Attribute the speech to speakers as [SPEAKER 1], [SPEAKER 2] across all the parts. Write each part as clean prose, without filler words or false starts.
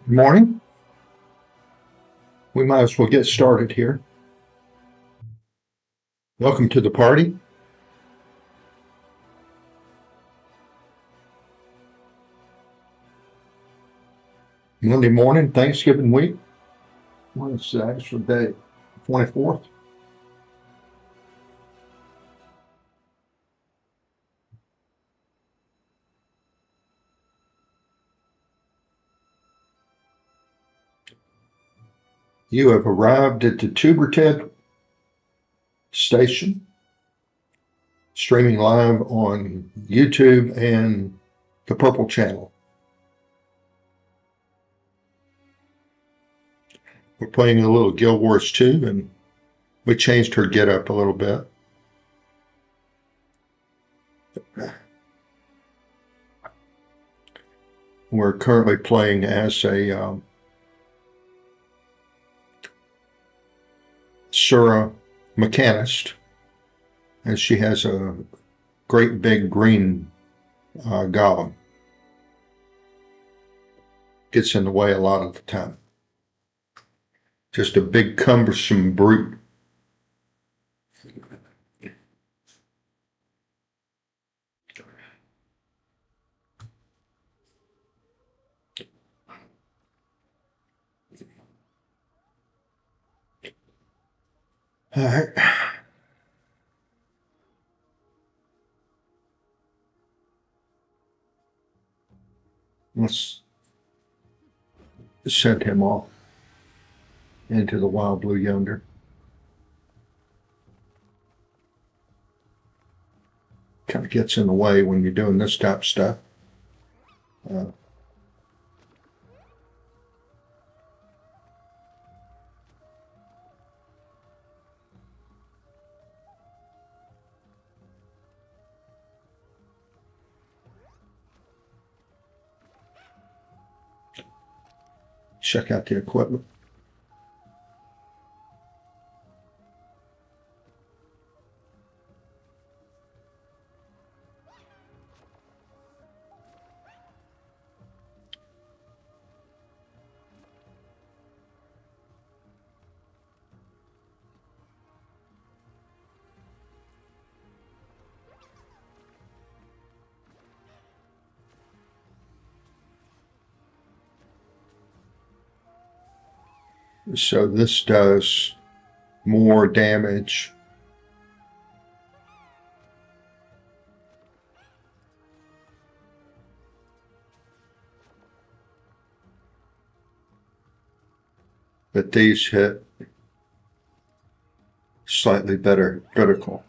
[SPEAKER 1] Good morning. We might as well get started here. Welcome to the party. Monday morning, Thanksgiving week. What's the actual date? 24th. You have arrived at the Tuberted station, streaming live on YouTube and the Purple channel. We're playing a little Guild Wars 2, and we changed her getup a little bit. We're currently playing as a Asura Mechanist, and she has a great big green golem. Gets in the way a lot of the time. Just a big cumbersome brute. All right. Let's send him off into the wild blue yonder. Kind of gets in the way when you're doing this type of stuff. Check out the equipment. So this does more damage. But these hit slightly better critical.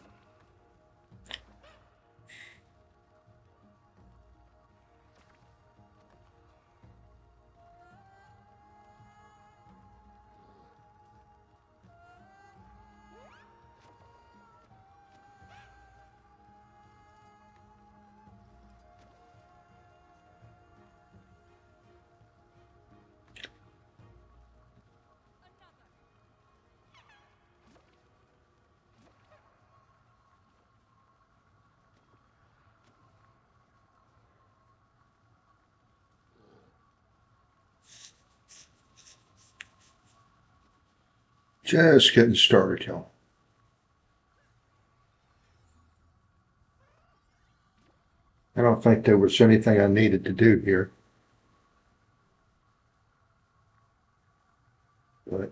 [SPEAKER 1] Just getting started, y'all. I don't think there was anything I needed to do here. But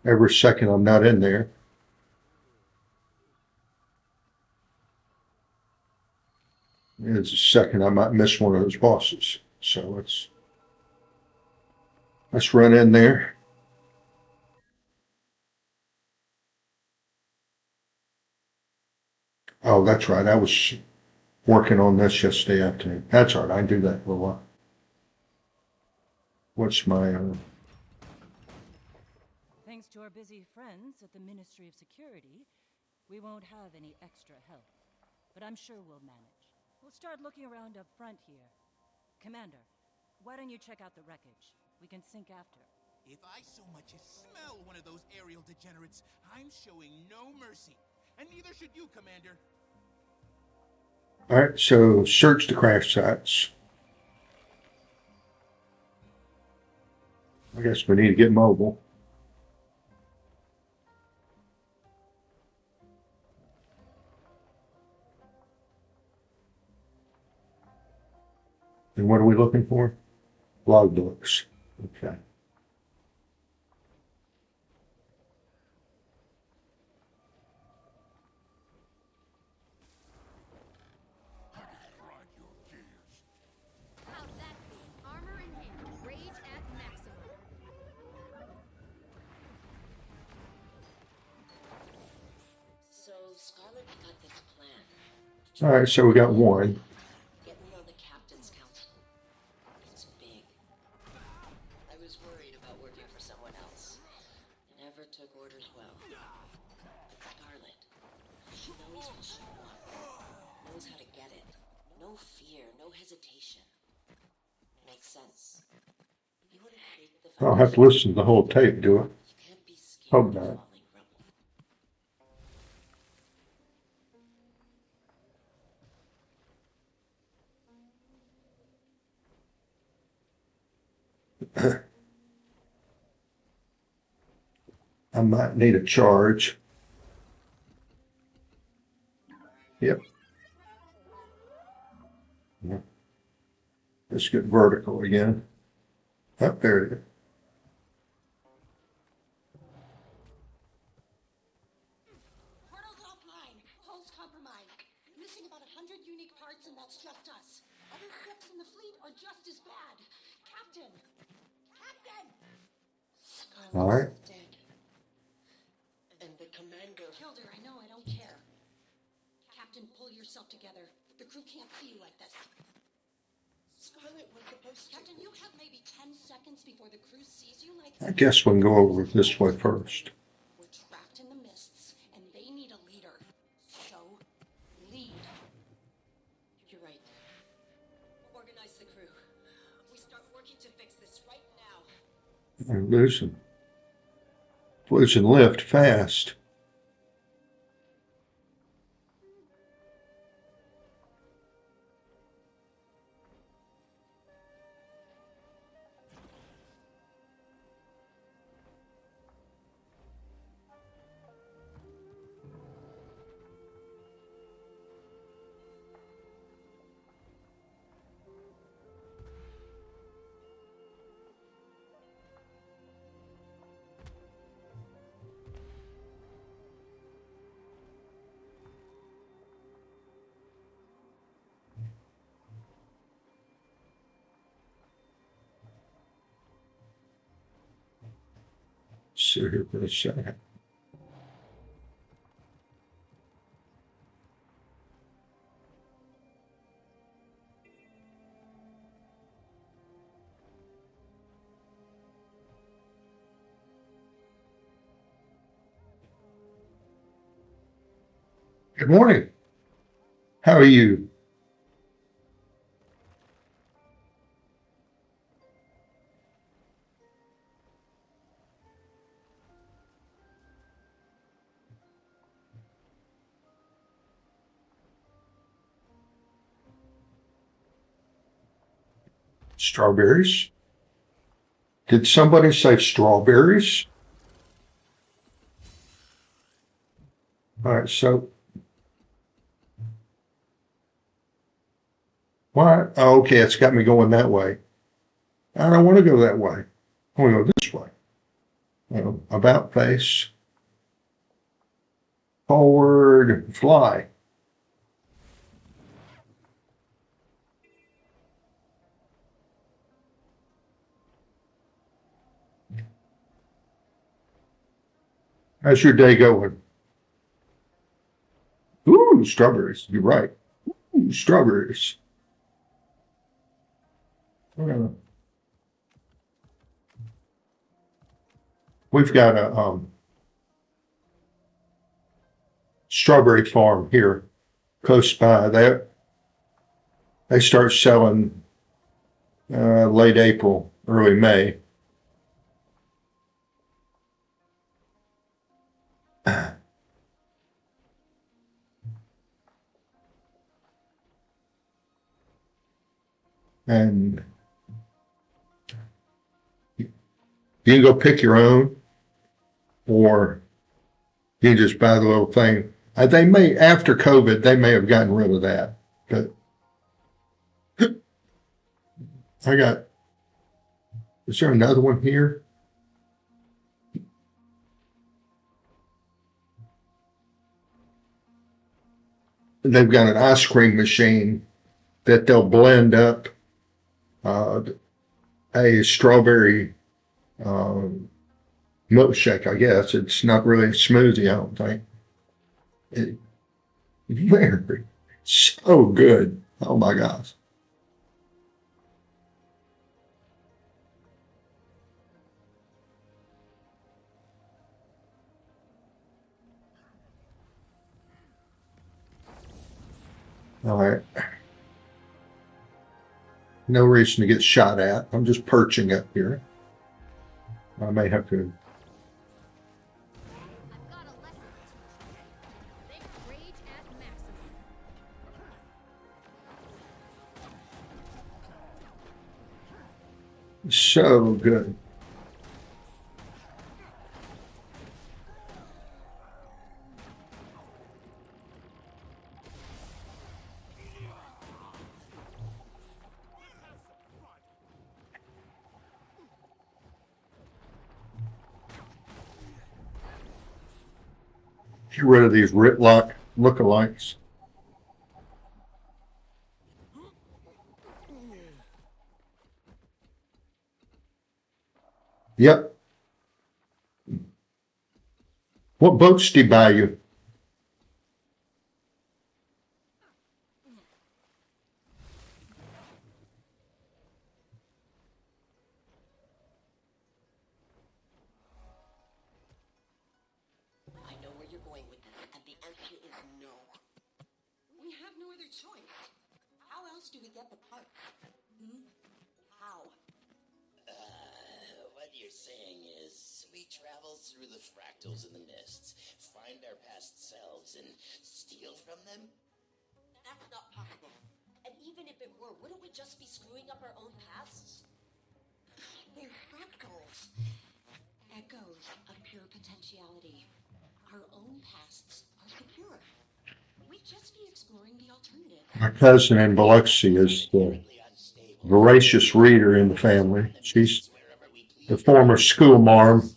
[SPEAKER 1] every second I'm not in there, is a second I might miss one of those bosses. So it's Let's run in there. Oh, that's right. I was working on this yesterday afternoon. That's all right. I can do that for a while. What's my...
[SPEAKER 2] Thanks to our busy friends at the Ministry of Security, we won't have any extra help. But I'm sure we'll manage. We'll start looking around up front here. Commander, why don't you check out the wreckage? We can sync after.
[SPEAKER 3] If I so much as smell one of those aerial degenerates, I'm showing no mercy. And neither should you, Commander.
[SPEAKER 1] All right, so search the crash sites. I guess we need to get mobile. And what are we looking for? Logbooks. Okay.
[SPEAKER 4] How'd that be? Armor in hand, rage at maximum.
[SPEAKER 5] So Scarlet got this plan.
[SPEAKER 1] All right, so we got one.
[SPEAKER 5] Get me on the captain's council. It's big. I was worried about working for someone else. Never took orders well. But Scarlet, she knows what she wants. Knows how to get it. No fear, no hesitation. Makes sense. You want to shake the
[SPEAKER 1] I'll have to listen to the whole tape, do it.
[SPEAKER 5] You can't be scared
[SPEAKER 1] Hope
[SPEAKER 5] of
[SPEAKER 1] not.
[SPEAKER 5] falling rebel.
[SPEAKER 1] I might need a charge. Yep. Let's get vertical again. Up there it is.
[SPEAKER 6] Portal's offline. Hull's compromised. Missing about 100 unique parts, and that's just us. Other ships in the fleet are just as bad. Captain! Captain!
[SPEAKER 1] All right.
[SPEAKER 5] Scarlet's dead. And the commander.
[SPEAKER 6] Killed her, I know, I don't care. Captain, pull yourself together. The crew can't see you like this.
[SPEAKER 5] Scarlet was supposed to.
[SPEAKER 6] Captain, you have maybe 10 seconds before the crew sees you like
[SPEAKER 1] I guess we can go over this way first.
[SPEAKER 6] We're trapped in the mists, and they need a leader. So, lead.
[SPEAKER 5] You're right. Organize the crew. We start working to fix this right now.
[SPEAKER 1] And losing lift fast. Sit here for a second. Good morning. How are you? Strawberries? Did somebody say strawberries? All right, so why? Oh, okay, it's got me going that way. I don't want to go that way. I want to go this way. About face, forward, fly. How's your day going? Ooh, strawberries. You're right. Ooh, strawberries. We've got a strawberry farm here close by. They start selling late April, early May. And you can go pick your own, or you can just buy the little thing. They may, after COVID, they may have gotten rid of that. But is there another one here? They've got an ice cream machine that they'll blend up a strawberry milkshake, I guess. It's not really a smoothie, I don't think. Very, so good. Oh my gosh. All right. No reason to get shot at. I'm just perching up here. I may have to.
[SPEAKER 4] I've got a lesson to teach you. Think rage at maximum.
[SPEAKER 1] So good. Get rid of these Ritlock lookalikes. Yep. What boats did he buy you?
[SPEAKER 5] I know where you're going with this, and the answer is no.
[SPEAKER 6] We have no other choice. How else do we get the parts? How?
[SPEAKER 7] What you're saying is we travel through the fractals and the mists, find our past selves, and steal from them?
[SPEAKER 6] That's not possible. And even if it were, wouldn't we just be screwing up our own pasts? They're fractals. Echoes of pure potentiality. Our own pasts are secure. We'd just be exploring the alternative.
[SPEAKER 1] My cousin in Biloxi is the voracious reader in the family. She's the former school marm,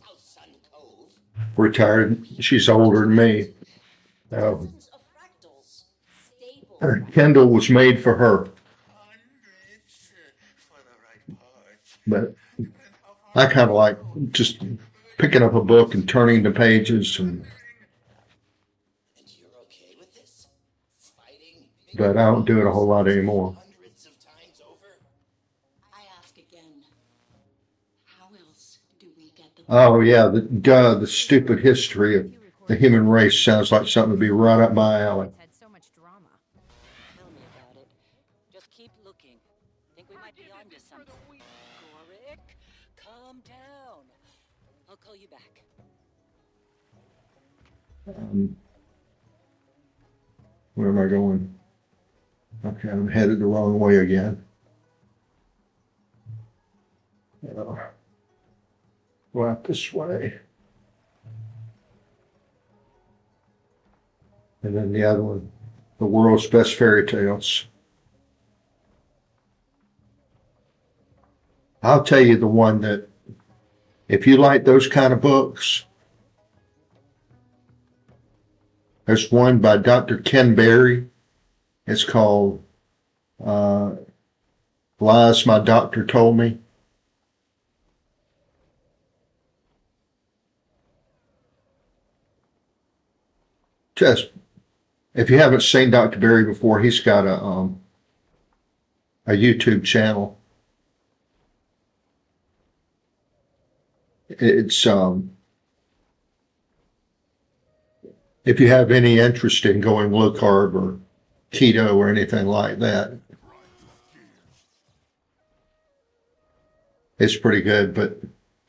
[SPEAKER 1] retired. She's older than me.
[SPEAKER 6] Thousands of fractals. Stable.
[SPEAKER 1] Kindle was made for her, but I kind of like just picking up a book and turning the pages,
[SPEAKER 7] And you're okay with this? Fighting?
[SPEAKER 1] but I don't do it a whole lot anymore.
[SPEAKER 7] Hundreds of times over?
[SPEAKER 6] I ask again. How else do we get the
[SPEAKER 1] Oh yeah, the stupid history of the human race sounds like something to be right up my alley.
[SPEAKER 2] It's had so much drama.
[SPEAKER 5] Tell me about it. Just keep looking. Think we might be onto something. Gorik, calm down. I'll call you back.
[SPEAKER 1] Where am I going? Okay, I'm headed the wrong way again. Go out this way. And then the other one, the world's best fairy tales. I'll tell you the one that, if you like those kind of books, there's one by Dr. Ken Berry. It's called Lies My Doctor Told Me. just, if you haven't seen Dr. Berry before, he's got a YouTube channel. It's, if you have any interest in going low carb or keto or anything like that, it's pretty good. But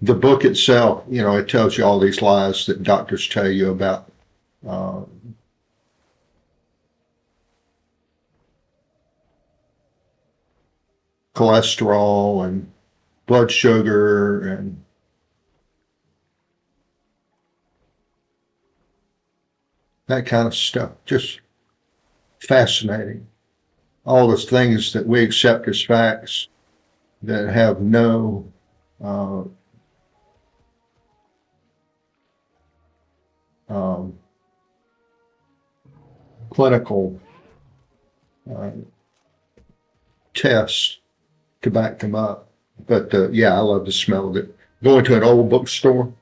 [SPEAKER 1] the book itself, you know, it tells you all these lies that doctors tell you about cholesterol and blood sugar and that kind of stuff. Just fascinating. All those things that we accept as facts that have no clinical tests to back them up. But yeah, I love the smell of it. Going to an old bookstore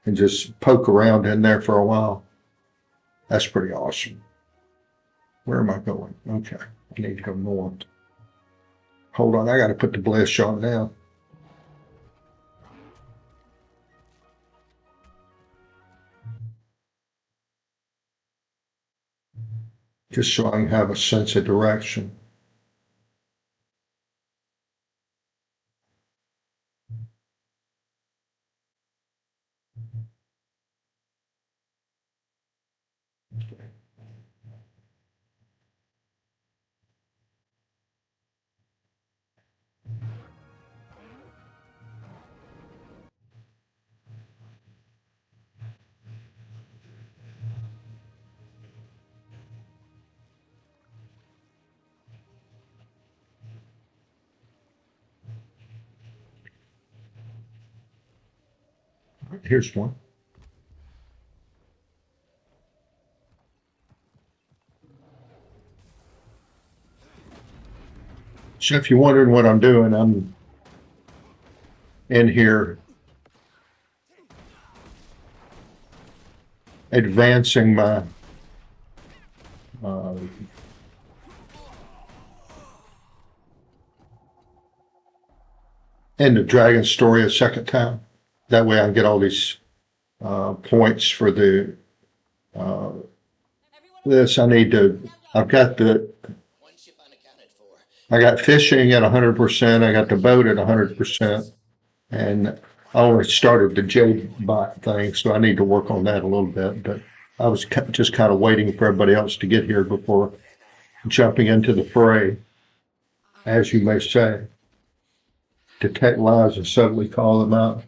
[SPEAKER 1] and just poke around in there for a while. That's pretty awesome. Where am I going? Okay, I need to go north. Hold on, I got to put the bliss on now. Just so I can have a sense of direction. Here's one. So if you're wondering what I'm doing, I'm in here advancing my end of Dragon's story a second time. That way I can get all these points for the this. I've got I got fishing at 100%. I got the boat at 100%. And I only started the J-bot thing, so I need to work on that a little bit. But I was just kind of waiting for everybody else to get here before jumping into the fray, as you may say. Detect lies and subtly call them out.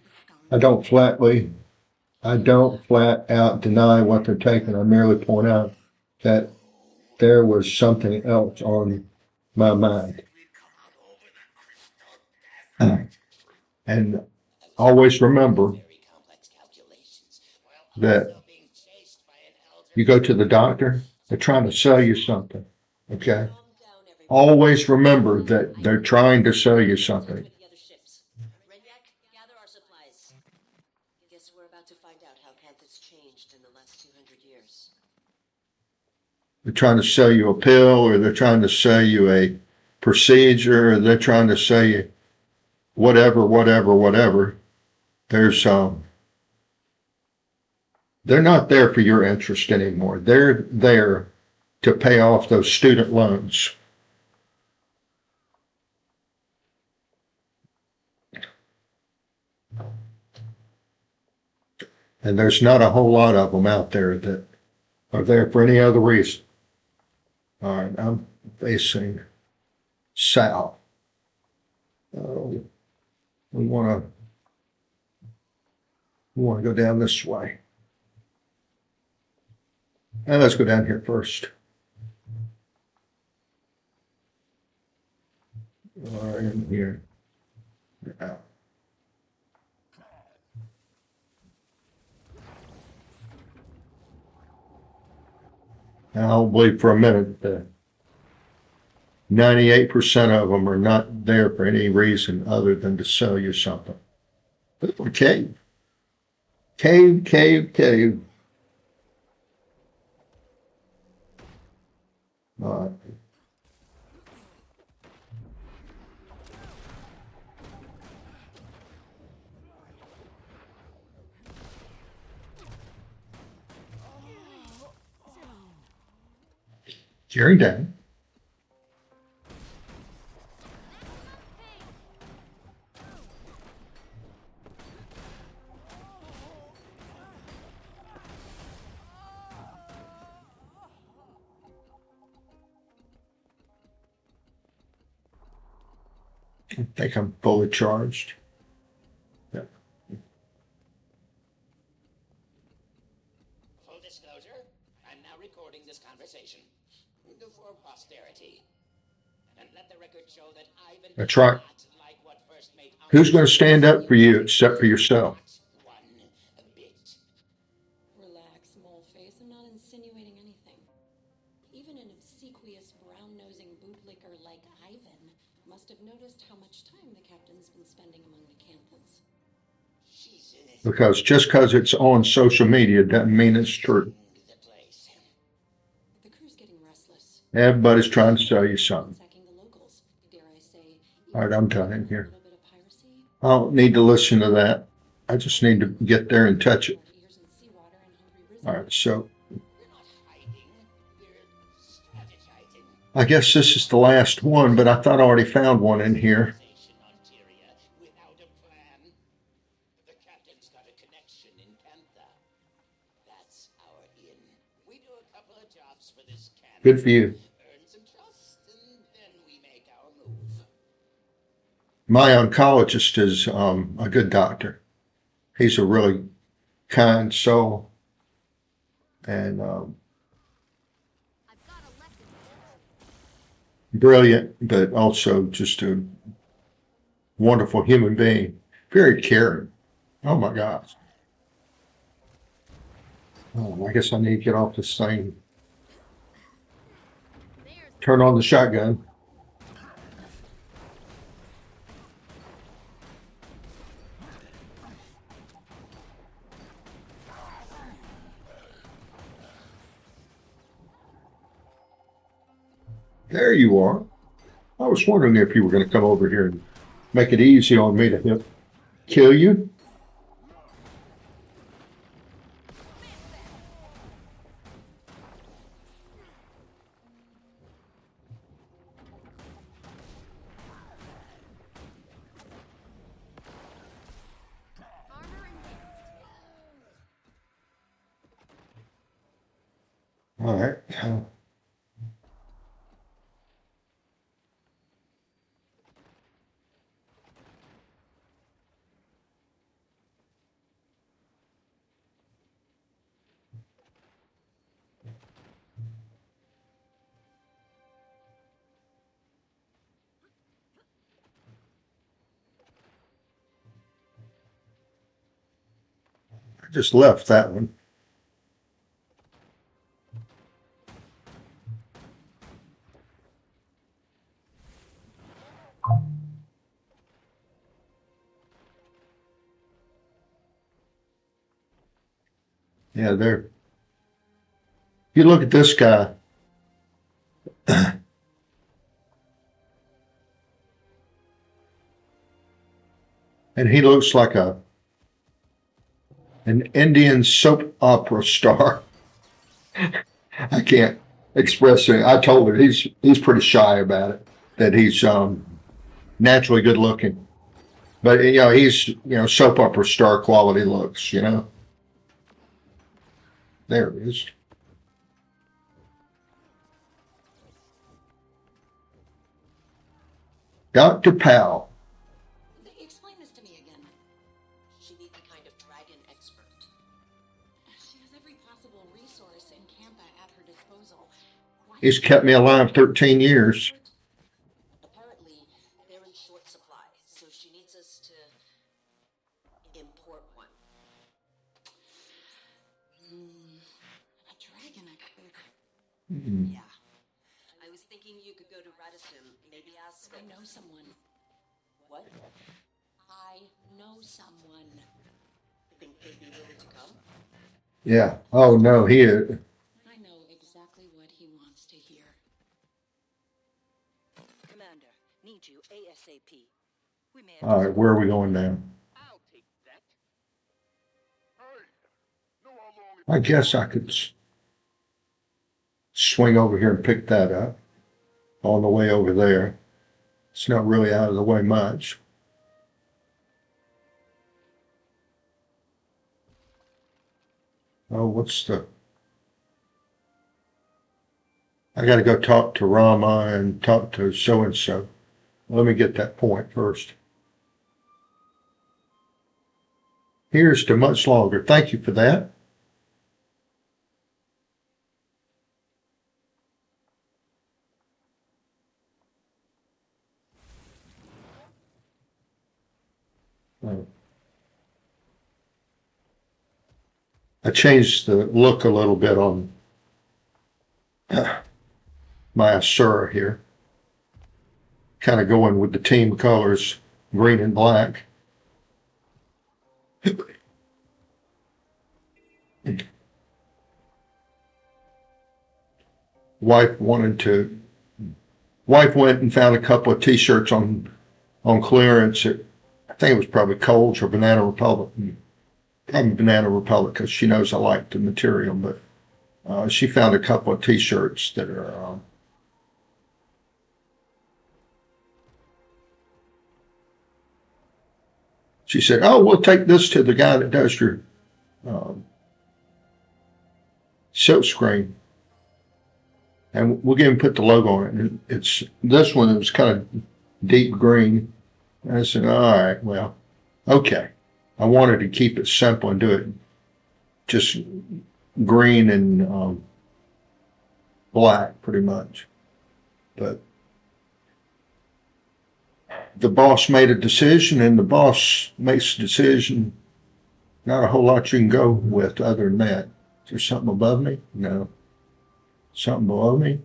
[SPEAKER 1] I don't flat out deny what they're taking. I merely point out that there was something else on my mind. And always remember that you go to the doctor, they're trying to sell you something, okay? Always remember that they're trying to sell you something. They're trying to sell you a pill, or they're trying to sell you a procedure, or they're trying to sell you whatever. They're not there for your interest anymore. They're there to pay off those student loans. And there's not a whole lot of them out there that are there for any other reason. All right, I'm facing south. We want to go down this way. And let's go down here first. Right in here. Yeah. Now, I'll believe for a minute that 98% of them are not there for any reason other than to sell you something. Okay. Cave, cave, cave. All right. Jerry down. I think I'm fully charged. Yeah.
[SPEAKER 7] Full disclosure, I'm now recording this conversation for posterity. And let the record show that Ivan
[SPEAKER 1] That's
[SPEAKER 7] is
[SPEAKER 1] right.
[SPEAKER 7] not like what first made
[SPEAKER 1] Who's going to stand up for you except for yourself?
[SPEAKER 7] Not one bit.
[SPEAKER 6] Relax, moleface. I'm not insinuating anything. Even an obsequious, brown-nosing bootlicker like Ivan must have noticed how much time the captain's been spending among the Canthans.
[SPEAKER 7] Jesus.
[SPEAKER 1] Because just because it's on social media doesn't mean it's true.
[SPEAKER 7] The place.
[SPEAKER 6] The crew's getting restless.
[SPEAKER 1] Everybody's trying to sell you something.
[SPEAKER 6] Sacking the locals. Dare I say,
[SPEAKER 1] All right, I'm done in here.
[SPEAKER 6] a little bit of piracy.
[SPEAKER 1] I don't need to listen to that. I just need to get there and touch it.
[SPEAKER 6] Ears and seawater and hungry
[SPEAKER 1] All right, so
[SPEAKER 7] We're not hiding. We're strategizing.
[SPEAKER 1] I guess this is the last one, but I thought I already found one in here.
[SPEAKER 7] On Tyria without a plan. The captain's got a connection in Kantha. That's our in. We do a couple of jobs for this can.
[SPEAKER 1] Good for you.
[SPEAKER 7] Earn some trust, and then we make our move.
[SPEAKER 1] My oncologist is a good doctor. He's a really kind soul and
[SPEAKER 4] I've got a lesson.
[SPEAKER 1] brilliant, but also just a wonderful human being. Very caring. Oh my gosh. Oh, I guess I need to get off this thing.
[SPEAKER 4] There's
[SPEAKER 1] Turn on the shotgun. There you are. I was wondering if you were going to come over here and make it easy on me to kill you.
[SPEAKER 4] armor enhanced.
[SPEAKER 1] All right. I just left that one. Yeah, there. You look at this guy. And he looks like an Indian soap opera star. I can't express it. I told her he's pretty shy about it, that he's naturally good looking. But he's soap opera star quality looks, There it is. Dr. Powell.
[SPEAKER 6] Explain this to me again.
[SPEAKER 5] She needs the kind of dragon expert.
[SPEAKER 6] She has every possible resource in Kantha at her disposal. Why
[SPEAKER 1] He's kept me alive 13 years.
[SPEAKER 5] Apparently, they're in short supply, so she needs us to import one.
[SPEAKER 6] a dragon expert?
[SPEAKER 5] Yeah. I was thinking you could go to Radisson, maybe ask.
[SPEAKER 6] I know someone.
[SPEAKER 5] What?
[SPEAKER 6] I know someone.
[SPEAKER 5] Think they'd be willing to come?
[SPEAKER 1] Yeah. Oh no, he is.
[SPEAKER 5] I know exactly what he wants to hear.
[SPEAKER 2] Commander, need you ASAP. We may have
[SPEAKER 1] All
[SPEAKER 2] to
[SPEAKER 1] right, where are we going now?
[SPEAKER 3] I'll take that.
[SPEAKER 1] I guess I could swing over here and pick that up on the way over there. It's not really out of the way much. Oh, I got to go talk to Rama and talk to so and so. Let me get that point first. Here's to much longer. Thank you for that. I changed the look a little bit on my Asura here. Kind of going with the team colors, green and black. Wife went and found a couple of T-shirts on clearance. I think it was probably Kohl's or Banana Republic. Probably Banana Republic because she knows I like the material. But she found a couple of T-shirts that are. She said, "Oh, we'll take this to the guy that does your silk screen, and we'll get him put the logo on it." And it's this one. It was kind of deep green. And I said, "All right, well, okay." I wanted to keep it simple and do it just green and black, pretty much. But the boss made a decision, and the boss makes a decision. Not a whole lot you can go with other than that. Is there something above me? No. Something below me?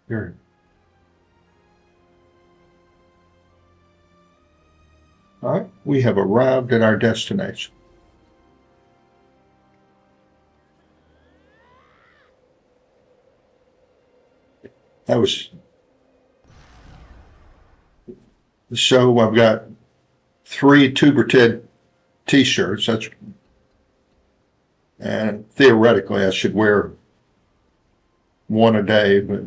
[SPEAKER 1] Here. All right, we have arrived at our destination. That was so. I've got 3 Tuberted T-shirts. And theoretically I should wear one a day, but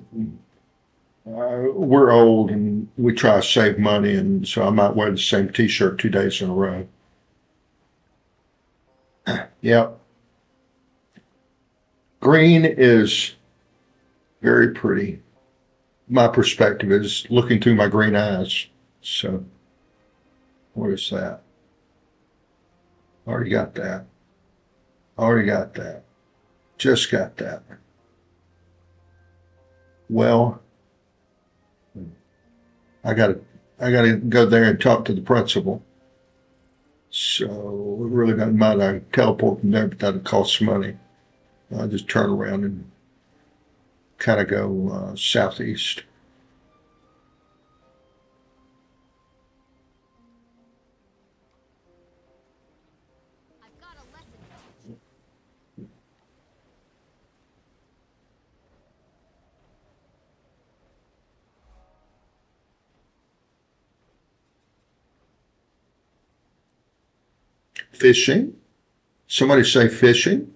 [SPEAKER 1] we're old and we try to save money, and so I might wear the same T-shirt 2 days in a row. Yep. Green is very pretty. My perspective is looking through my green eyes. So, what is that? Already got that. Already got that. Just got that. Well, I gotta go there and talk to the principal. So it really doesn't matter. I can teleport from there, but that'll cost money. I'll just turn around and kind of go southeast.
[SPEAKER 4] I've got a lesson to teach you.
[SPEAKER 1] Fishing? Somebody say fishing?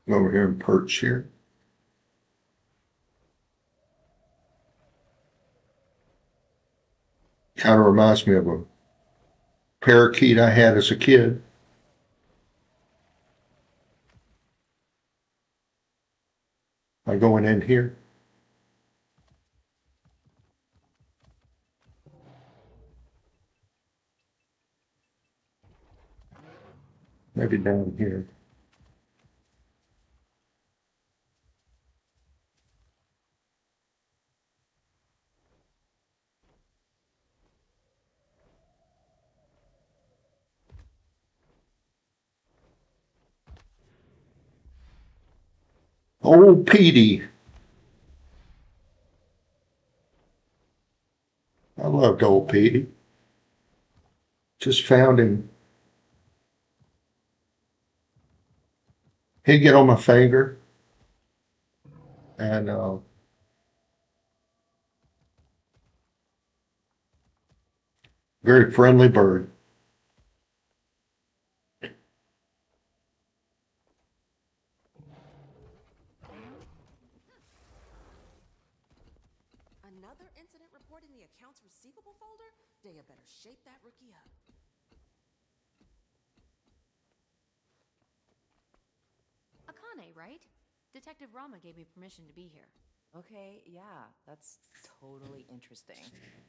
[SPEAKER 1] Over here in perch here. Kind of reminds me of a parakeet I had as a kid. I going in here? Maybe down here. Old Petey. to old Petey. Just found him. He'd get on my finger, and very friendly bird.
[SPEAKER 8] Another incident report in the accounts receivable folder? Daya better shape that rookie up.
[SPEAKER 4] Akane, right? Detective Rama gave me permission to be here.
[SPEAKER 8] Okay, yeah, that's totally interesting.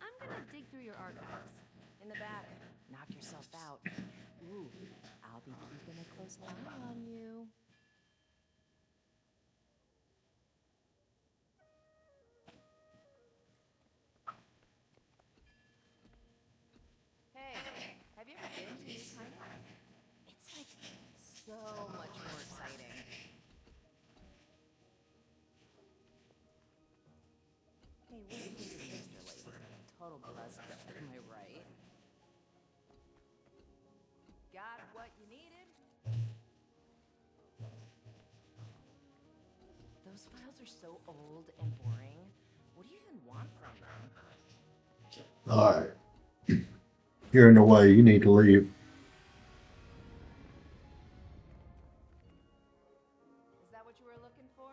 [SPEAKER 4] I'm gonna dig through your archives.
[SPEAKER 8] In the back, knock yourself out. Ooh, I'll be keeping a close eye on you. Hey, have you ever been to Noob? It's like so much more exciting. Hey, what do you think of Mr. Lady? Total buzzkill, am I right? Got what you needed? Those files are so old and boring. What do you even want from them?
[SPEAKER 1] All right. You're in the way. You need to leave.
[SPEAKER 8] Is that what you were looking for?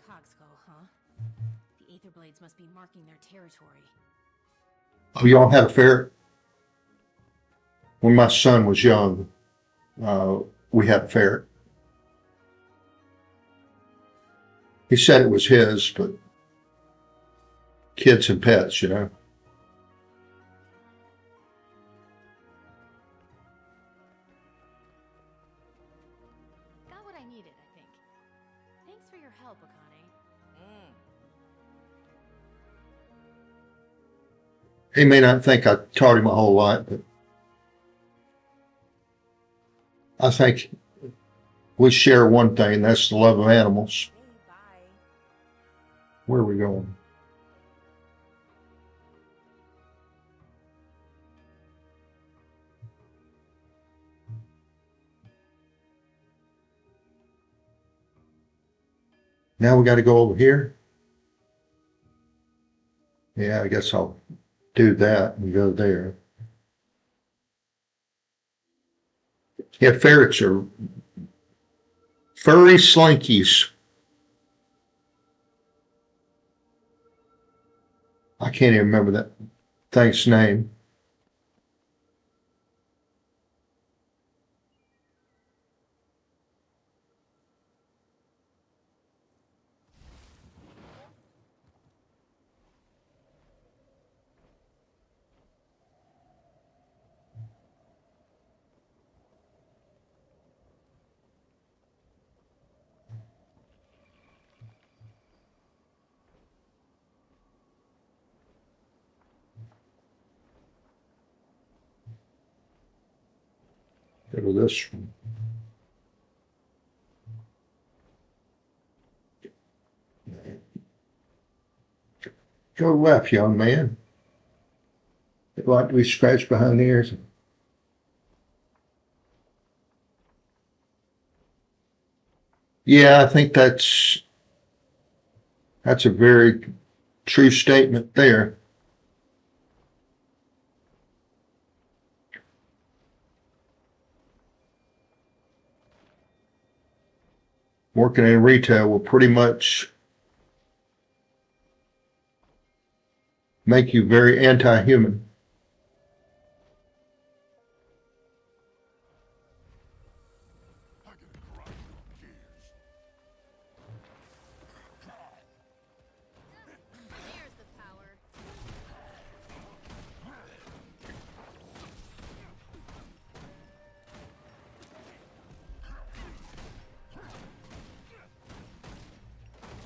[SPEAKER 4] Cogskull, huh? The Aether Blades must be marking their territory.
[SPEAKER 1] Oh, y'all had a ferret? When my son was young, we had a ferret. He said it was his, but kids and pets, you know.
[SPEAKER 4] Got what I needed, I think. Thanks for your help, Akane.
[SPEAKER 1] He may not think I taught him a whole lot, but I think we share one thing. That's the love of animals.
[SPEAKER 8] Hey, bye.
[SPEAKER 1] Where are we going? Now we got to go over here. Yeah, I guess I'll do that and go there. Yeah, ferrets are furry slinkies. I can't even remember that thing's name. Go to this one. Go left, young man. It like to be scratched behind the ears. Yeah, I think that's a very true statement there. Working in retail will pretty much make you very anti-human.
[SPEAKER 4] There's the power.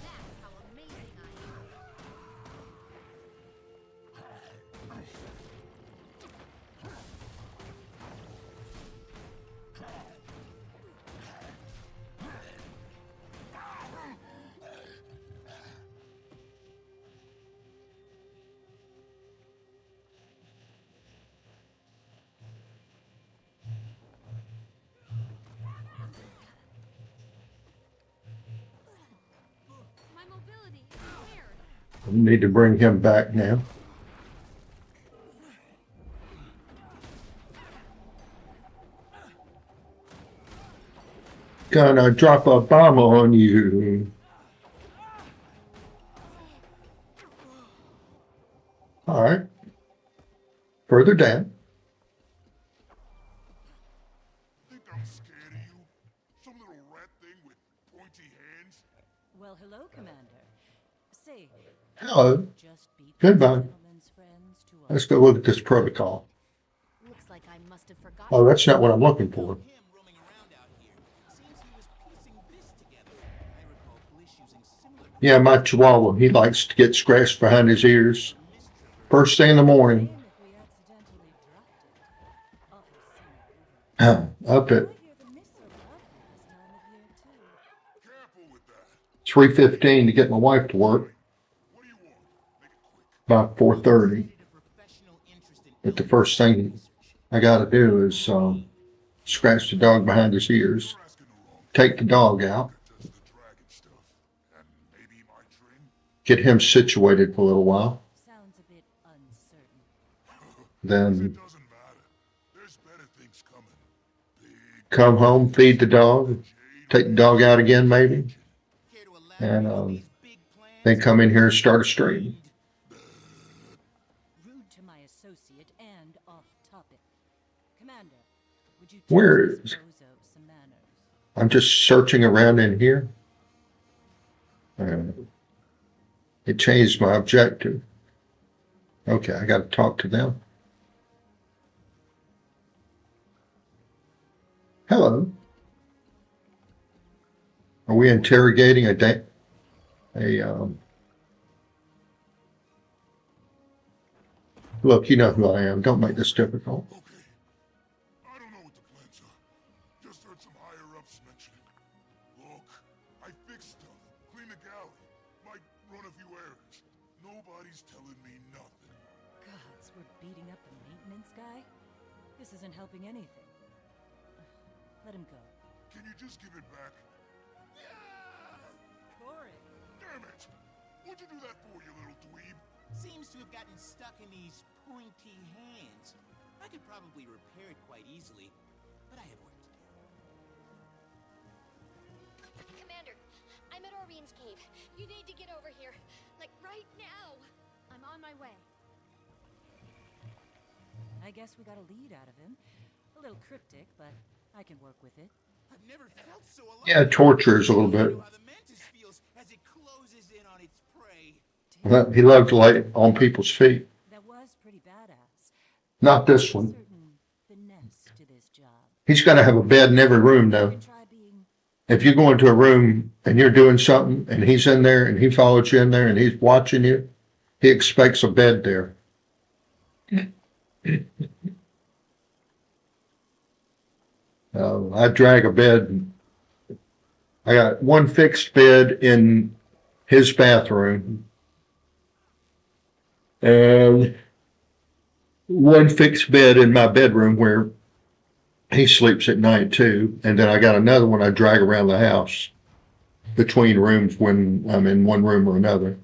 [SPEAKER 4] That's how amazing I am.
[SPEAKER 1] Need to bring him back now. Gonna drop a bomb on you. All right. Further down.
[SPEAKER 9] Think I'm scared of you? Some little rat thing with pointy hands?
[SPEAKER 2] Well, hello, Commander. Say,
[SPEAKER 1] Hello.
[SPEAKER 2] just beat
[SPEAKER 1] Goodbye.
[SPEAKER 2] gentleman's friends to a
[SPEAKER 1] Let's go look at this protocol.
[SPEAKER 4] Looks like I must have forgotten.
[SPEAKER 1] Oh, that's not what I'm looking for.
[SPEAKER 3] Him roaming around out here. Seems he was piecing this together. I recall Blish using similar
[SPEAKER 1] Yeah, my chihuahua, he likes to get scratched behind his ears. First thing in the morning.
[SPEAKER 2] shame if we accidentally dropped it. Awful scene over.
[SPEAKER 1] Up at
[SPEAKER 2] I hear the mists are lovely this time of year, too.
[SPEAKER 9] Careful with that.
[SPEAKER 1] 3:15 to get my wife to work
[SPEAKER 9] What do you want? Make it quick.
[SPEAKER 1] by 4:30.
[SPEAKER 3] Stated a professional interest in
[SPEAKER 1] But the first thing I got to do is scratch the dog behind his ears,
[SPEAKER 9] You're asking the wrong.
[SPEAKER 1] take the dog out,
[SPEAKER 9] Test the dragon stuff. And maybe my trim?
[SPEAKER 1] get him situated for a little while,
[SPEAKER 2] Sounds a bit uncertain.
[SPEAKER 9] It
[SPEAKER 1] then
[SPEAKER 9] doesn't matter. There's better things coming. Big
[SPEAKER 1] come home, feed the dog, take the dog out again maybe,
[SPEAKER 3] care to elaborate
[SPEAKER 1] and
[SPEAKER 3] on these big plans?
[SPEAKER 1] then come in here and start a stream.
[SPEAKER 2] Rude to my associate and off topic. Commander, would you
[SPEAKER 1] Where
[SPEAKER 2] teach this
[SPEAKER 1] is-
[SPEAKER 2] bozo some manners?
[SPEAKER 1] I'm just searching around in here. It changed my objective. Okay, I got to talk to them. Hello. Are we interrogating look, you know who I am. Don't make this difficult.
[SPEAKER 9] Okay. I don't know what the plans are. Just heard some higher-ups mention it. Look, I fixed stuff. Clean the galley. Might run a few errands. Nobody's telling me nothing.
[SPEAKER 2] Gods, we're beating up the maintenance guy? This isn't helping anything. Let him go.
[SPEAKER 9] Can you just give it back?
[SPEAKER 2] Corey.
[SPEAKER 9] Damn it! What'd you do that for, you little dweeb?
[SPEAKER 3] Seems to have gotten stuck in these pointy hands. I could probably repair it quite easily, but I have work to do.
[SPEAKER 10] Commander, I'm at Orion's cave. You need to get over here. Like, right now.
[SPEAKER 4] I'm on my way.
[SPEAKER 2] I guess we got a lead out of him. A little cryptic, but I can work with it.
[SPEAKER 3] I've never felt so alive.
[SPEAKER 1] Yeah, tortures a little
[SPEAKER 3] I
[SPEAKER 1] bit.
[SPEAKER 3] know how the mantis feels as it closes in on its prey.
[SPEAKER 1] Well, he loved to lay on people's feet.
[SPEAKER 2] That was pretty badass.
[SPEAKER 1] Not this one.
[SPEAKER 2] Certain finesse to this job.
[SPEAKER 1] He's got to have a bed in every room, though.
[SPEAKER 2] Try being
[SPEAKER 1] If you go into a room and you're doing something and he's in there and he follows you in there and he's watching you, he expects a bed there. I drag a bed. I got one fixed bed in his bathroom and one fixed bed in my bedroom where he sleeps at night too. And then I got another one I drag around the house between rooms when I'm in one room or another.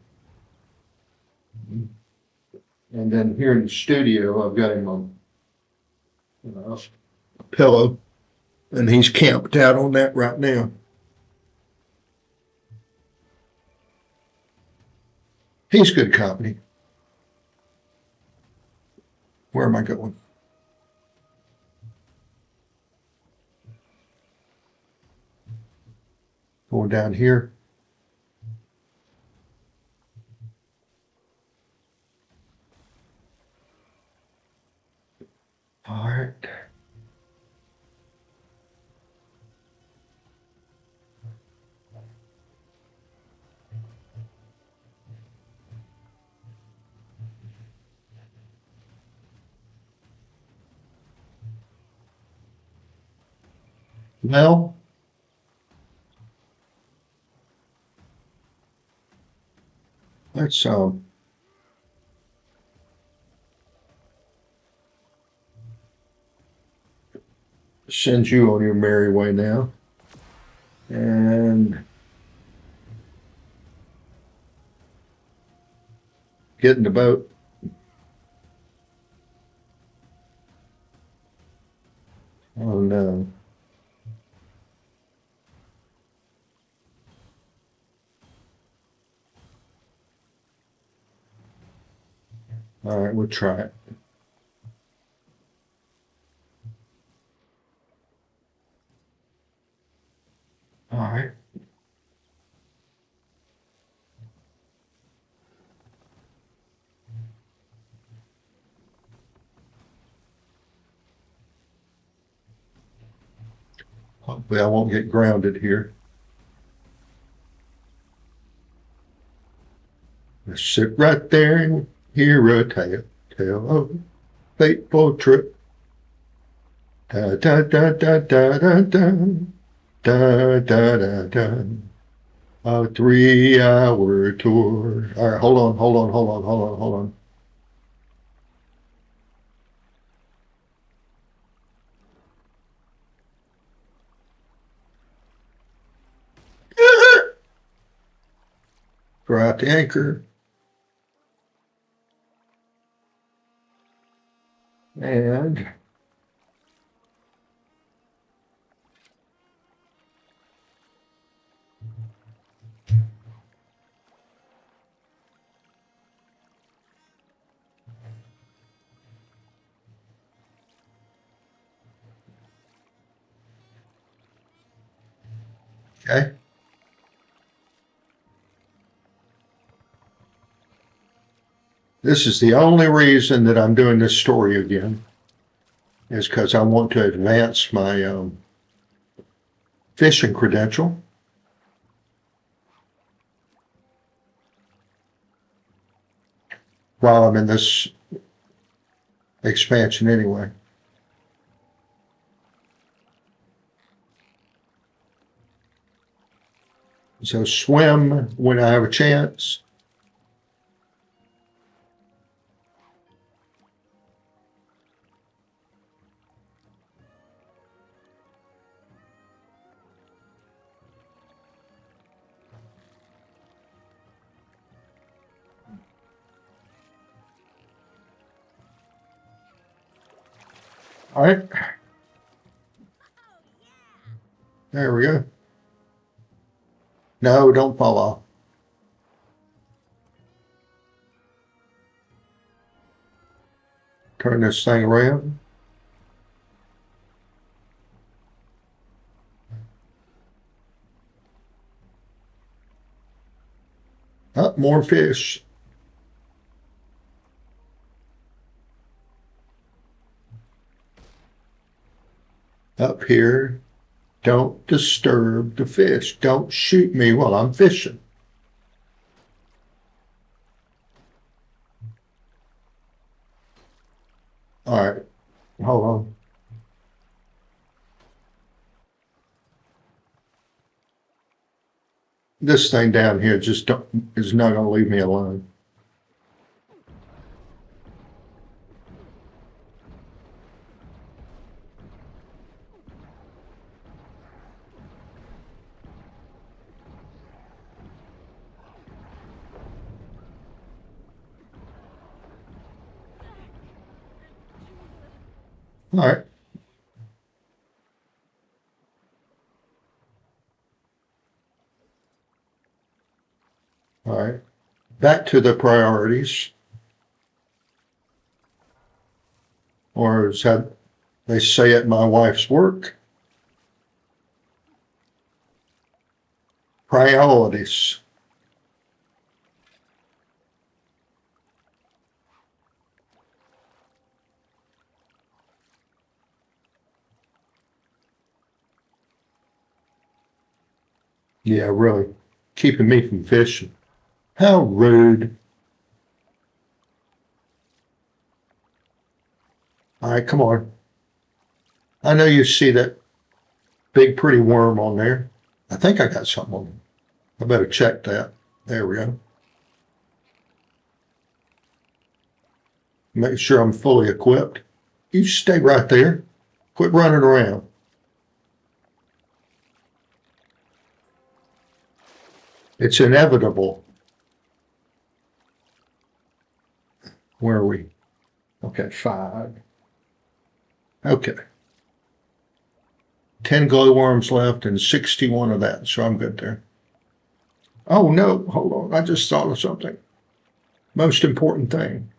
[SPEAKER 1] And then here in the studio, I've got him on a pillow, and he's camped out on that right now. He's good company. Where am I going? Going down here. All right. Well, let's send you on your merry way now. And Get in the boat. Oh no. All right, we'll try it. All right. Hopefully I won't get grounded here. Let's sit right there and hear a tale of a fateful trip. Da da da da da da da da da da da. A 3-hour tour. All right, hold on. Throw out the anchor. And okay. This is the only reason that I'm doing this story again, is because I want to advance my fishing credential. While I'm in this expansion anyway. So swim when I have a chance. All right. There we go. No, don't fall off. Turn this thing around. Up, more fish. Up here. Don't disturb the fish. Don't shoot me while I'm fishing. All right. Hold on. This thing down here just is not going to leave me alone. All right. All right. Back to the priorities. Or is that they say at my wife's work? Priorities. Yeah, really. Keeping me from fishing. How rude. All right, come on. I know you see that big pretty worm on there. I think I got something on it. I better check that. There we go. Make sure I'm fully equipped. You stay right there. Quit running around. It's inevitable. Where are we? Okay, 5. Okay. 10 glowworms left and 61 of that, so I'm good there. Oh no, hold on. I just thought of something. Most important thing.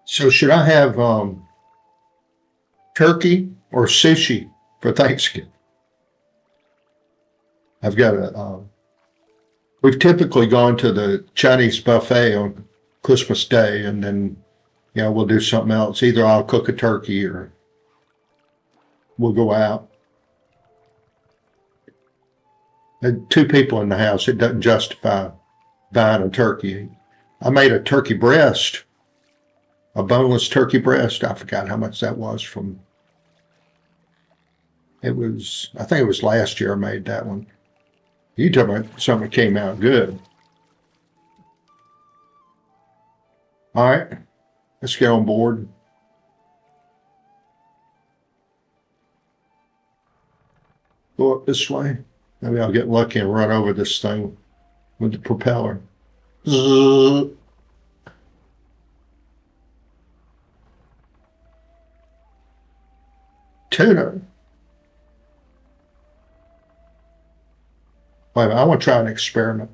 [SPEAKER 1] So should I have turkey or sushi for Thanksgiving? I've got a. We've typically gone to the Chinese buffet on Christmas Day, and then we'll do something else. Either I'll cook a turkey or we'll go out. And 2 people in the house, it doesn't justify buying a turkey. I made a turkey breast. A boneless turkey breast. I forgot how much that was from. I think it was last year I made that one. You talking about something that came out good. All right, let's get on board. Go up this way. Maybe I'll get lucky and run over this thing with the propeller. Zzz. Tuna. Wait a minute, I want to try an experiment.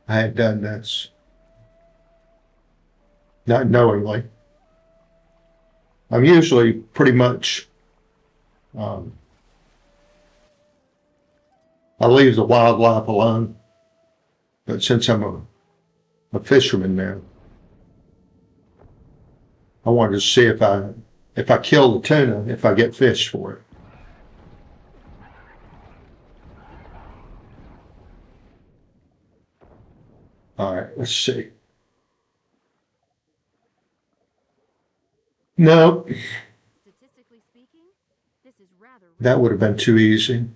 [SPEAKER 1] I had done this. Not knowingly. I'm usually pretty much, I leave the wildlife alone. But since I'm a fisherman now, I wanted to see if I kill the tuna, if I get fish for it. All right, let's see. No,
[SPEAKER 4] Statistically speaking, this is rather
[SPEAKER 1] that would have been too easy.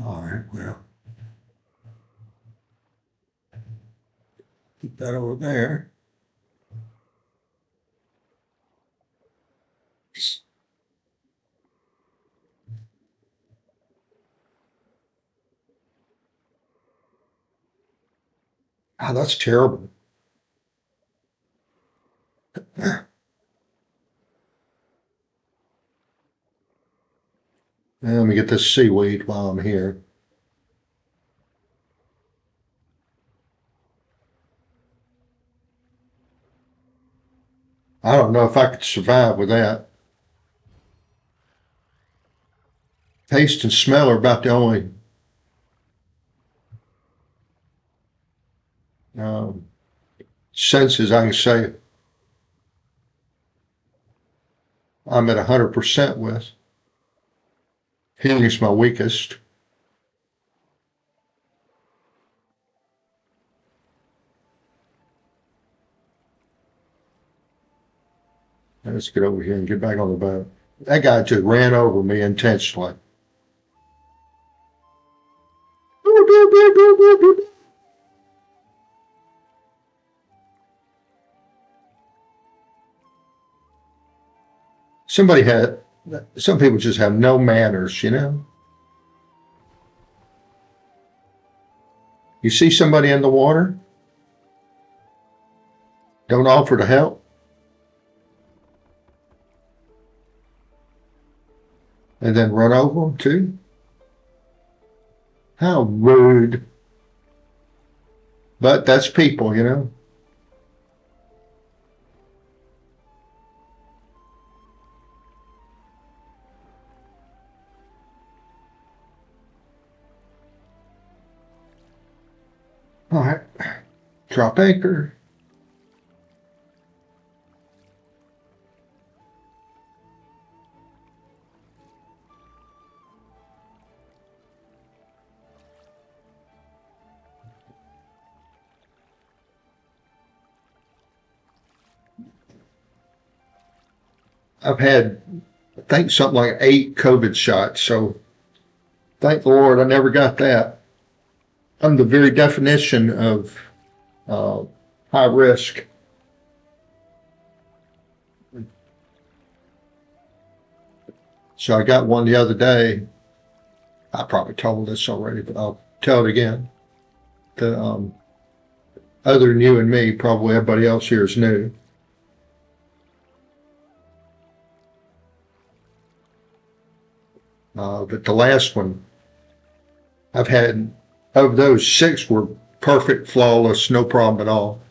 [SPEAKER 1] All right, well, keep that over there. Oh, that's terrible. Let me get this seaweed while I'm here. I don't know if I could survive with that. Taste and smell are about the only senses I can say I'm at 100% with. Hearing is my weakest. Let's get over here and get back on the boat. That guy just ran over me intentionally. Some people just have no manners, You see somebody in the water, don't offer to help, and then run over them too. How rude. But that's people. All right. Drop anchor. I've had, I think, something like 8 COVID shots. So thank the Lord I never got that. I'm the very definition of high risk. So I got one the other day. I probably told this already, but I'll tell it again. The other than you and me, probably everybody else here is new. But the last one, I've had, of those 6 were perfect, flawless, no problem at all.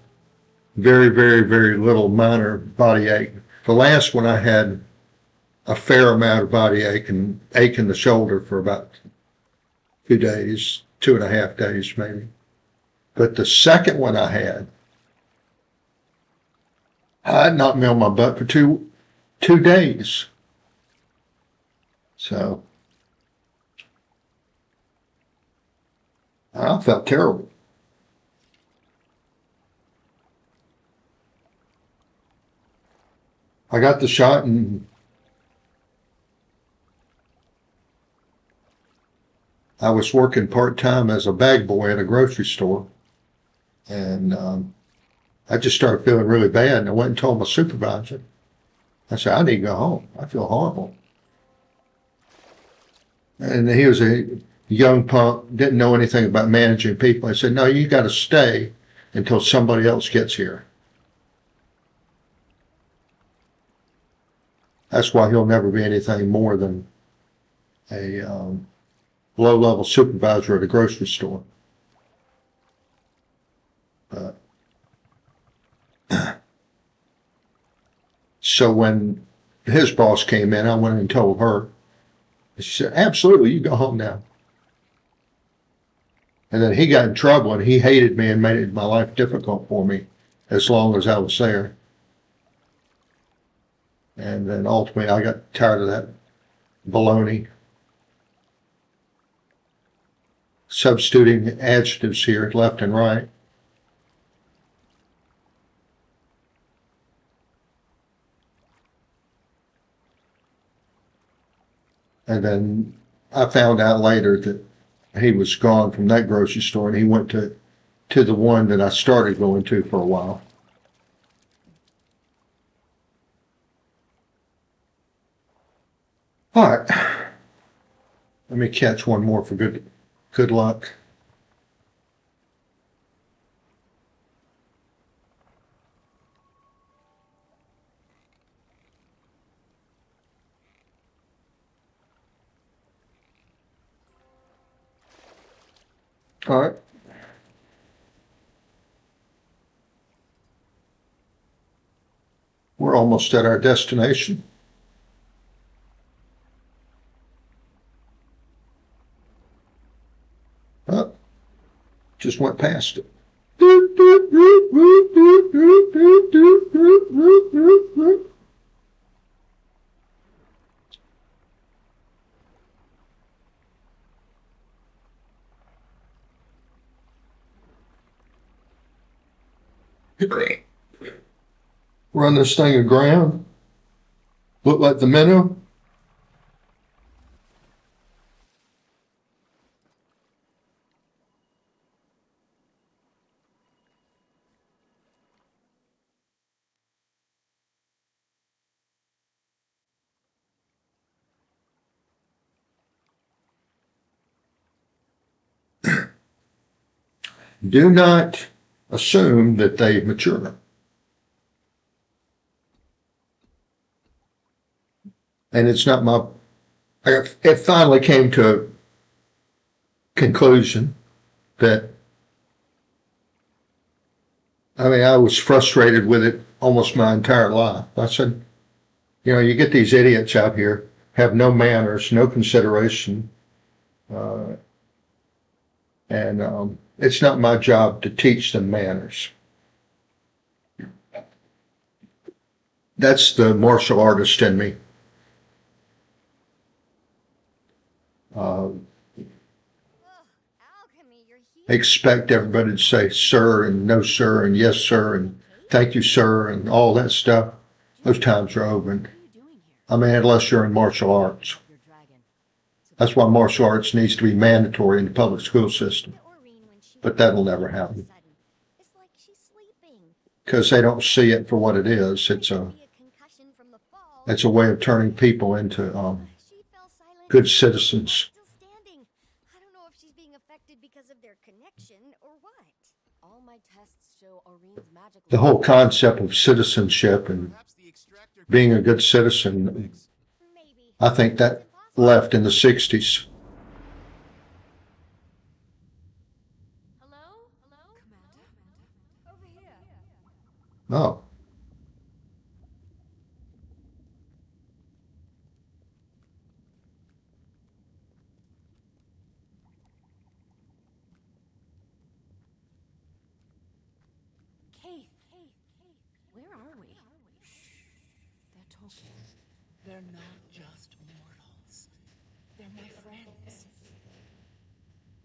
[SPEAKER 1] Very, very, very little minor body ache. The last one I had a fair amount of body ache and ache in the shoulder for about 2 days, 2.5 days maybe. But the second one I had knocked me on my butt for two days. So I felt terrible. I got the shot and I was working part-time as a bag boy at a grocery store. And I just started feeling really bad. And I went and told my supervisor. I said, I need to go home. I feel horrible. And he was a young punk, didn't know anything about managing people. I said, no, you got to stay until somebody else gets here. That's why he'll never be anything more than a low-level supervisor at a grocery store. So when his boss came in, I went and told her. She said, absolutely, you go home now. And then he got in trouble and he hated me and made my life difficult for me as long as I was there. And then ultimately I got tired of that baloney. Substituting adjectives here left and right. And then I found out later that he was gone from that grocery store and he went to the one that I started going to for a while. All right. Let me catch one more for good luck. All right. We're almost at our destination. Oh, just went past it. Run this thing aground. Look like the minnow. Do not assume that they mature. And it's not my, it finally came to a conclusion that, I mean, I was frustrated with it almost my entire life. I said, you know, you get these idiots out here, have no manners, no consideration, And it's not my job to teach them manners. That's the martial artist in me.
[SPEAKER 10] Alchemy, you're here.
[SPEAKER 1] Expect everybody to say sir and no sir and yes sir and thank you sir and all that stuff. Those times are over.
[SPEAKER 8] What are you doing here?
[SPEAKER 1] I mean, unless you're in martial arts.
[SPEAKER 8] Your dragon. So
[SPEAKER 1] That's why martial arts needs to be mandatory in the public school system.
[SPEAKER 10] Oreen when she
[SPEAKER 1] But that'll never happen
[SPEAKER 10] sudden. It's like she's sleeping.
[SPEAKER 1] because they don't see it for what it is. It's
[SPEAKER 10] Be
[SPEAKER 1] a
[SPEAKER 10] a concussion from the fall.
[SPEAKER 1] it's a way of turning people into
[SPEAKER 10] She fell silent.
[SPEAKER 1] good citizens.
[SPEAKER 10] Still standing. I don't know if she's being affected because of their connection or what.
[SPEAKER 8] all my tests show Oreen's magic.
[SPEAKER 1] The whole concept of citizenship and
[SPEAKER 3] Perhaps the extractor
[SPEAKER 1] being a good citizen,
[SPEAKER 10] Maybe.
[SPEAKER 1] I think that left in the 60s.
[SPEAKER 4] Hello? Hello? Commander?
[SPEAKER 8] Over here.
[SPEAKER 1] Oh,
[SPEAKER 8] Keith. Where are we? They're talking.
[SPEAKER 11] They're not just mortals. They're my friends.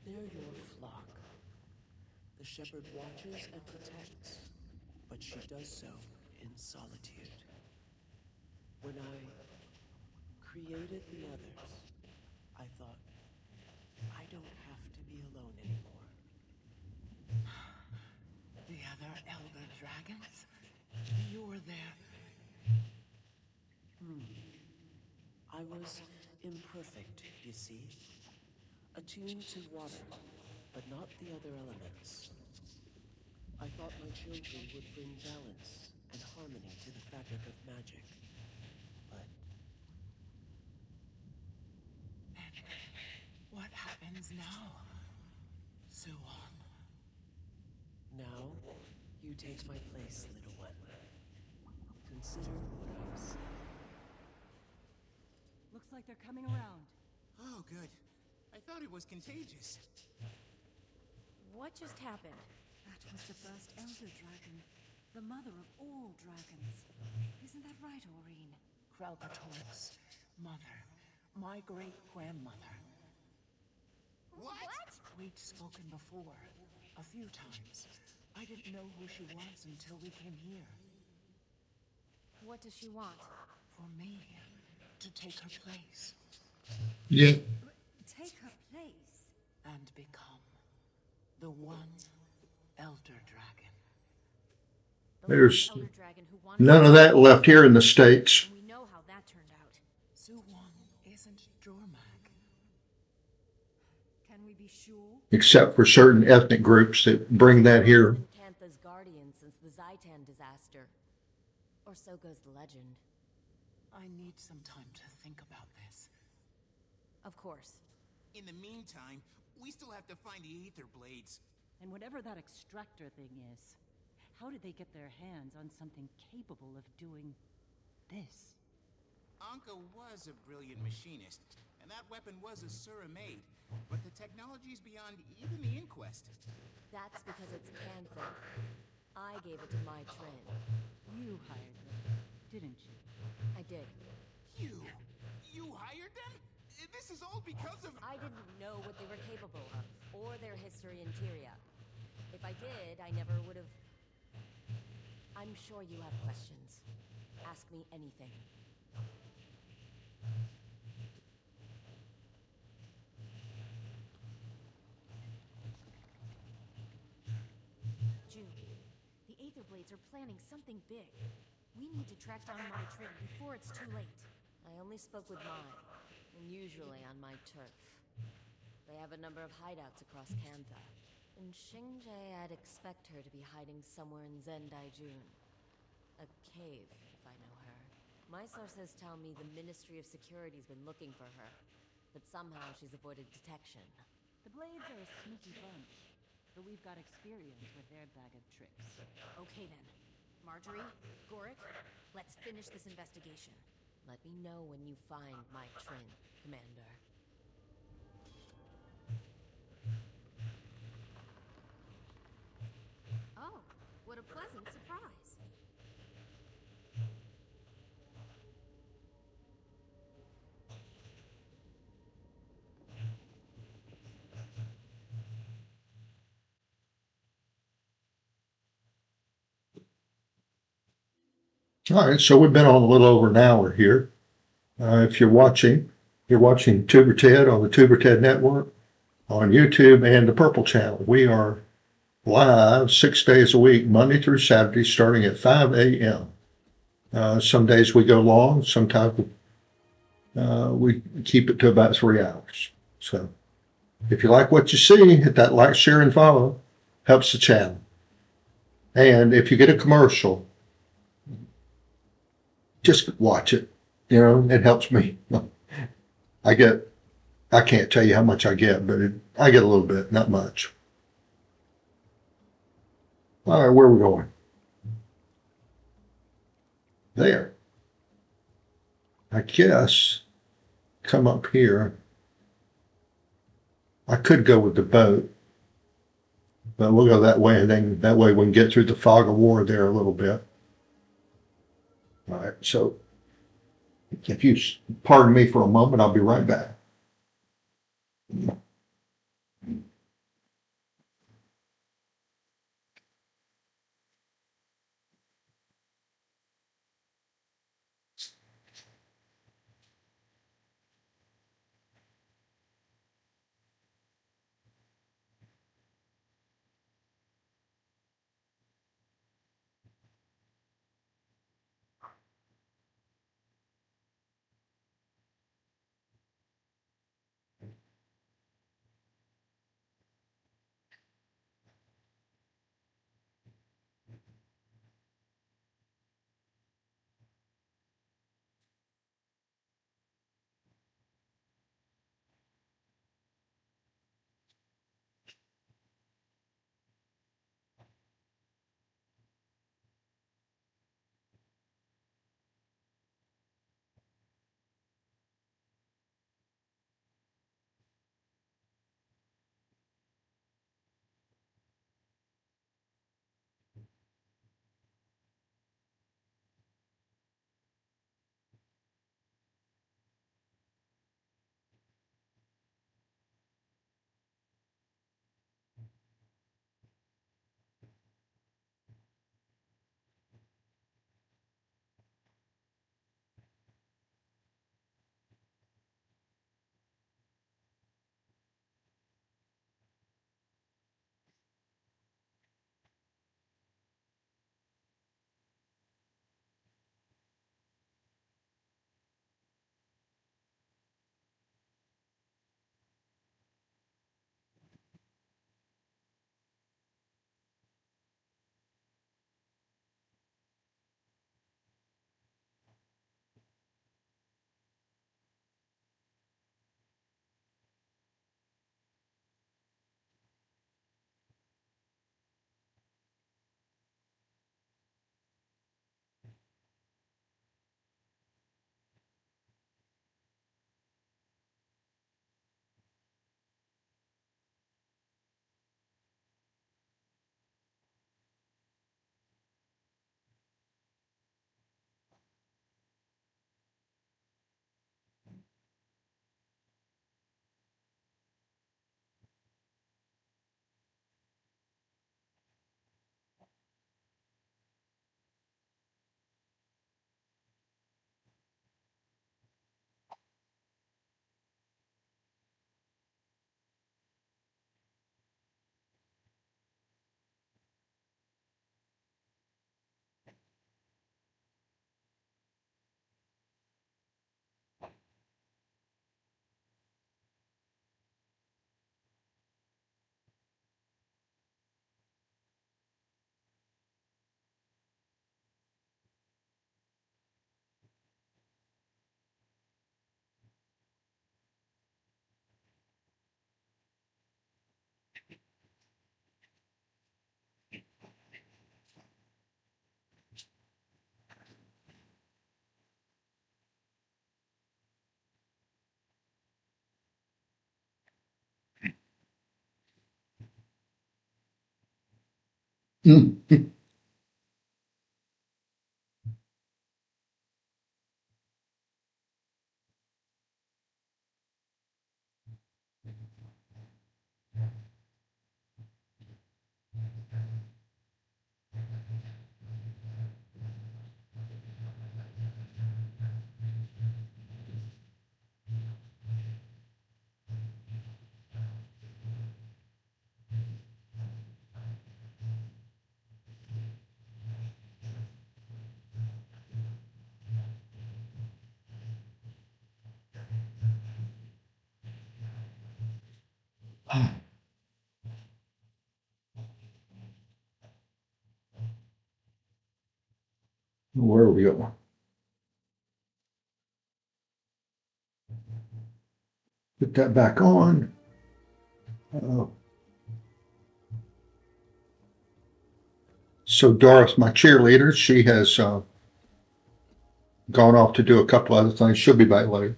[SPEAKER 11] They're your flock. The shepherd watches and protects, but she does so in solitude. When I created the others, I thought, I don't have to be alone anymore. The other elder dragons? You were there. I was imperfect, you see. Attuned to water, but not the other elements. I thought my children would bring balance and harmony to the fabric of magic. But... And what happens now, Suwon? Now, you take my place, little one. Consider what I've said.
[SPEAKER 2] Looks like they're coming around.
[SPEAKER 3] Oh, good. I thought it was contagious.
[SPEAKER 8] What just happened?
[SPEAKER 2] That was the first elder dragon. The mother of all dragons. Isn't that right, Oreen?
[SPEAKER 11] Kralkator's mother. My great-grandmother.
[SPEAKER 3] What?
[SPEAKER 11] We'd spoken before. A few times. I didn't know who she was until we came here.
[SPEAKER 8] What does she want?
[SPEAKER 11] For me to take her place
[SPEAKER 1] yeah.
[SPEAKER 2] Take her place.
[SPEAKER 11] and become the one elder dragon.
[SPEAKER 8] The
[SPEAKER 1] There's
[SPEAKER 8] last elder dragon who wanted
[SPEAKER 1] none
[SPEAKER 8] to-
[SPEAKER 1] of that left here in the States,
[SPEAKER 8] And we know how that turned out.
[SPEAKER 11] Suwon isn't Jormak.
[SPEAKER 2] Can we be sure?
[SPEAKER 1] except for certain ethnic groups that bring that here.
[SPEAKER 8] Been Cantha's guardian since the Zaitan disaster. Or so goes the legend.
[SPEAKER 11] I need some time to think about this.
[SPEAKER 8] Of course.
[SPEAKER 3] In the meantime, we still have to find the Aether Blades.
[SPEAKER 2] And whatever that extractor thing is, how did they get their hands on something capable of doing this?
[SPEAKER 3] Anka was a brilliant machinist, and that weapon was Asura made, but the technology's beyond even the Inquest.
[SPEAKER 8] That's because it's Cantha. I gave it to my twin.
[SPEAKER 2] You hired them, didn't you?
[SPEAKER 8] I did.
[SPEAKER 3] You hired them? This is all because of...
[SPEAKER 8] I didn't know what they were capable of, or their history in Tyria. If I did, I never would have... I'm sure you have questions. Ask me anything. June, the Aether Blades are planning something big. We need to track down my twin before it's too late. I only spoke with Mai, and usually on my turf. They have a number of hideouts across Cantha. In Xingje, I'd expect her to be hiding somewhere in Zendaijun. A cave, if I know her. My sources tell me the Ministry of Security's been looking for her, but somehow she's avoided detection.
[SPEAKER 2] The Blades are a sneaky bunch, but we've got experience with their bag of tricks.
[SPEAKER 4] Okay then. Marjorie, Gorik, let's finish this investigation.
[SPEAKER 8] Let me know when you find my twin, Commander.
[SPEAKER 1] All right, so we've been on a little over an hour here. If you're watching Tuberted on the Tuberted Network, on YouTube, and the Purple Channel. We are live 6 days a week, Monday through Saturday, starting at 5 a.m. Some days we go long, sometimes we keep it to about 3 hours. So if you like what you see, hit that like, share, and follow. Helps the channel. And if you get a commercial, just watch it. You know, it helps me. I can't tell you how much I get, but I get a little bit, not much. All right, where are we going? There. I guess come up here. I could go with the boat, but we'll go that way, and then that way we can get through the fog of war there a little bit. All right, so if you pardon me for a moment, I'll be right back. Mm. Where are we going? Put that back on. So Doris, my cheerleader, she has gone off to do a couple other things. She'll be back later.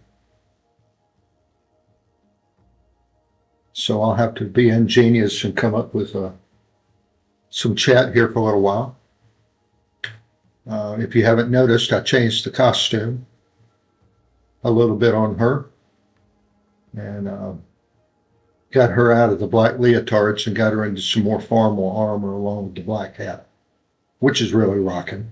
[SPEAKER 1] So I'll have to be ingenious and come up with some chat here for a little while. If you haven't noticed, I changed the costume a little bit on her and got her out of the black leotards and got her into some more formal armor along with the black hat, which is really rocking.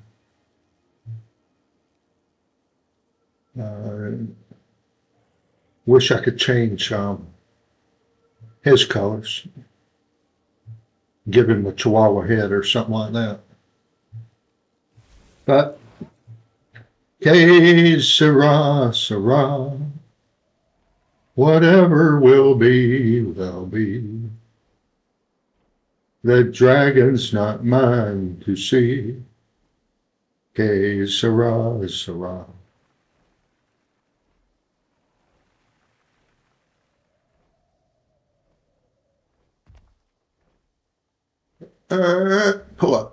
[SPEAKER 1] Wish I could change his colors, give him a chihuahua head or something like that. But que sera, sera. Whatever will be, will be. The dragon's not mine to see. Que sera, sera. Pull up.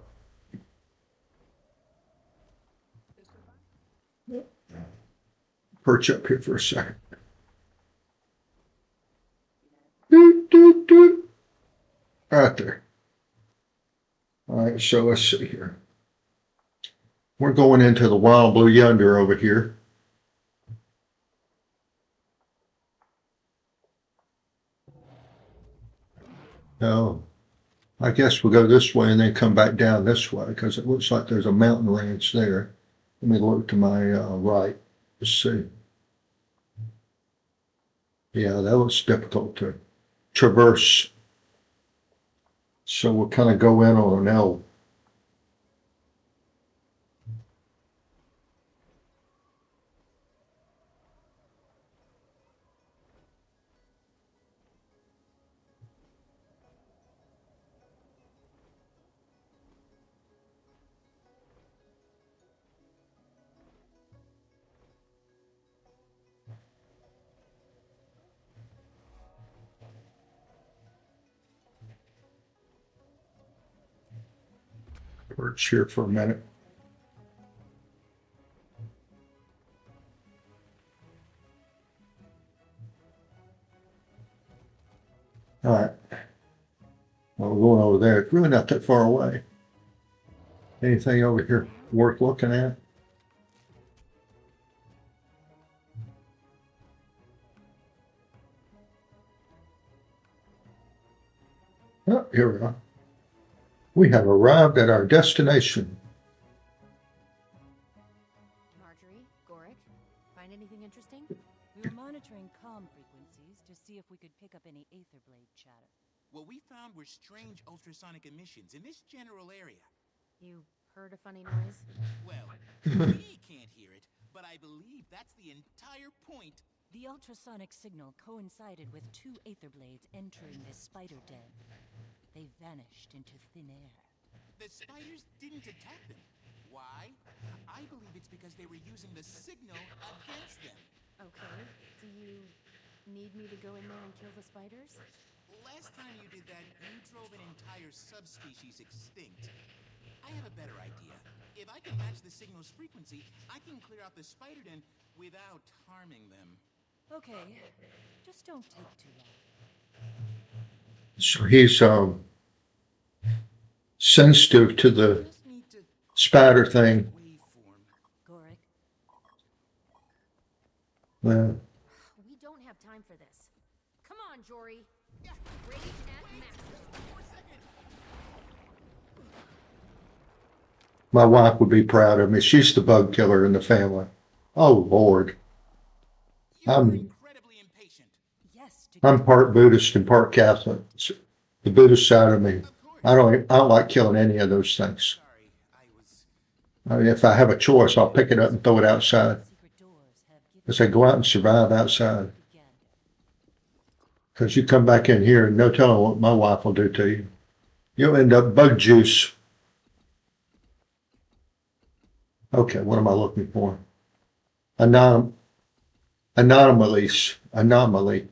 [SPEAKER 1] Perch up here for a second. Doot, doot, doot. Right there. All right, so let's see here. We're going into the wild blue yonder over here. No, I guess we'll go this way and then come back down this way because it looks like there's a mountain range there. Let me look to my right. Let's see. Yeah, that looks difficult to traverse. So we'll kind of go in on an L. Perch here for a minute. All right. Well, we're going over there. It's really not that far away. Anything over here worth looking at? Oh, here we are. We have arrived at our destination.
[SPEAKER 8] Marjorie, Gorik, find anything interesting?
[SPEAKER 2] We were monitoring comm frequencies to see if we could pick up any aether blade chatter.
[SPEAKER 3] What we found were strange ultrasonic emissions in this general area.
[SPEAKER 8] You heard a funny noise?
[SPEAKER 3] Well, we can't hear it, but I believe that's the entire point.
[SPEAKER 2] The ultrasonic signal coincided with two aether blades entering this spider den. They vanished into thin air.
[SPEAKER 3] The spiders didn't attack them. Why? I believe it's because they were using the signal against them.
[SPEAKER 8] Okay. Do you need me to go in there and kill the spiders?
[SPEAKER 3] Last time you did that, you drove an entire subspecies extinct. I have a better idea. If I can match the signal's frequency, I can clear out the spider den without harming them.
[SPEAKER 2] Okay, just don't take too long.
[SPEAKER 1] So he's sensitive to the spider thing.
[SPEAKER 2] Gorik,
[SPEAKER 1] Well,
[SPEAKER 8] We don't have time for this. Come on, Jory. Rage at max.
[SPEAKER 1] my wife would be proud of me. She's the bug killer in the family. Oh, Lord. I'm part Buddhist and part Catholic. It's the Buddhist side of me. I don't like killing any of those things. I mean, if I have a choice, I'll pick it up and throw it outside. I say, go out and survive outside. Because you come back in here and no telling what my wife will do to you. You'll end up bug juice. Okay, what am I looking for? Anomalies. Anomaly.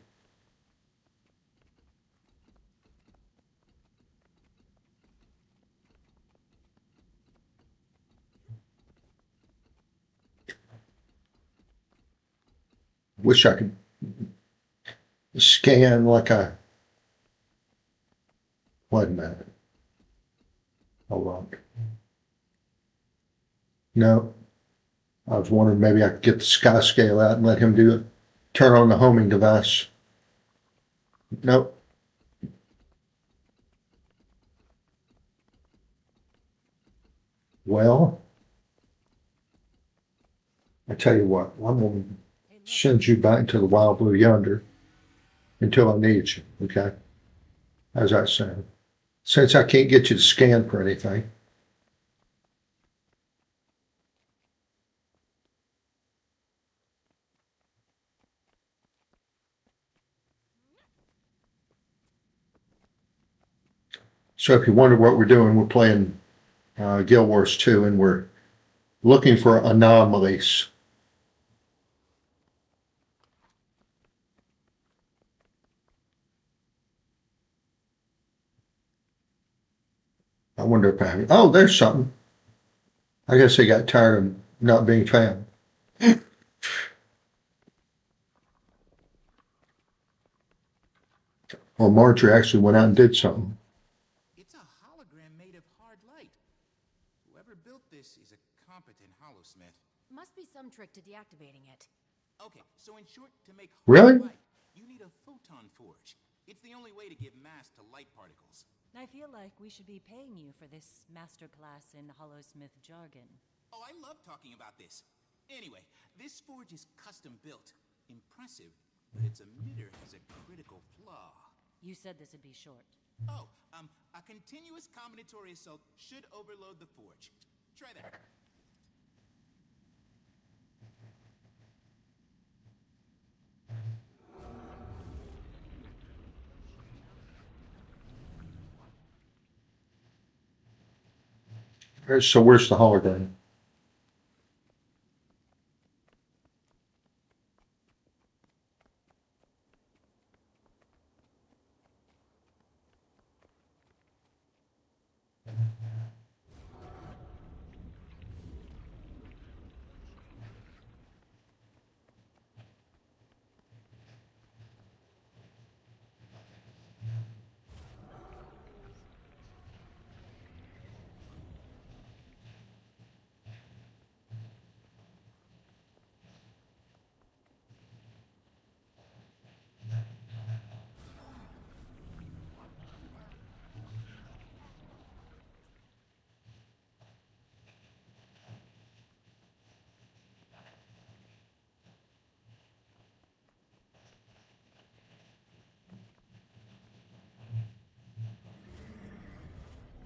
[SPEAKER 1] Wish I could scan like a. Wait a minute. Hold on. No. I was wondering maybe I could get the skyscale out and let him do it. Turn on the homing device. Nope. Well, I tell you what, I'm going to send you back to the wild blue yonder until I need you, okay? How's that sound? Since I can't get you to scan for anything. So if you wonder what we're doing, we're playing Guild Wars 2 and we're looking for anomalies. I wonder if oh, there's something. I guess they got tired of not being found. Or Marjorie actually went out and did something.
[SPEAKER 3] It's a hologram made of hard light. Whoever built this is a competent holosmith.
[SPEAKER 4] Must be some trick to deactivating it.
[SPEAKER 3] Okay, so in short, to make
[SPEAKER 1] Really?
[SPEAKER 3] hard light, you need a photon forge. It's the only way to give mass to light particles.
[SPEAKER 2] I feel like we should be paying you for this masterclass in holosmith jargon.
[SPEAKER 3] Oh, I love talking about this. Anyway, this forge is custom built. Impressive, but its emitter has a critical flaw.
[SPEAKER 2] You said this would be short.
[SPEAKER 3] Oh, a continuous combinatory assault should overload the forge. Try that.
[SPEAKER 1] So where's the hologram?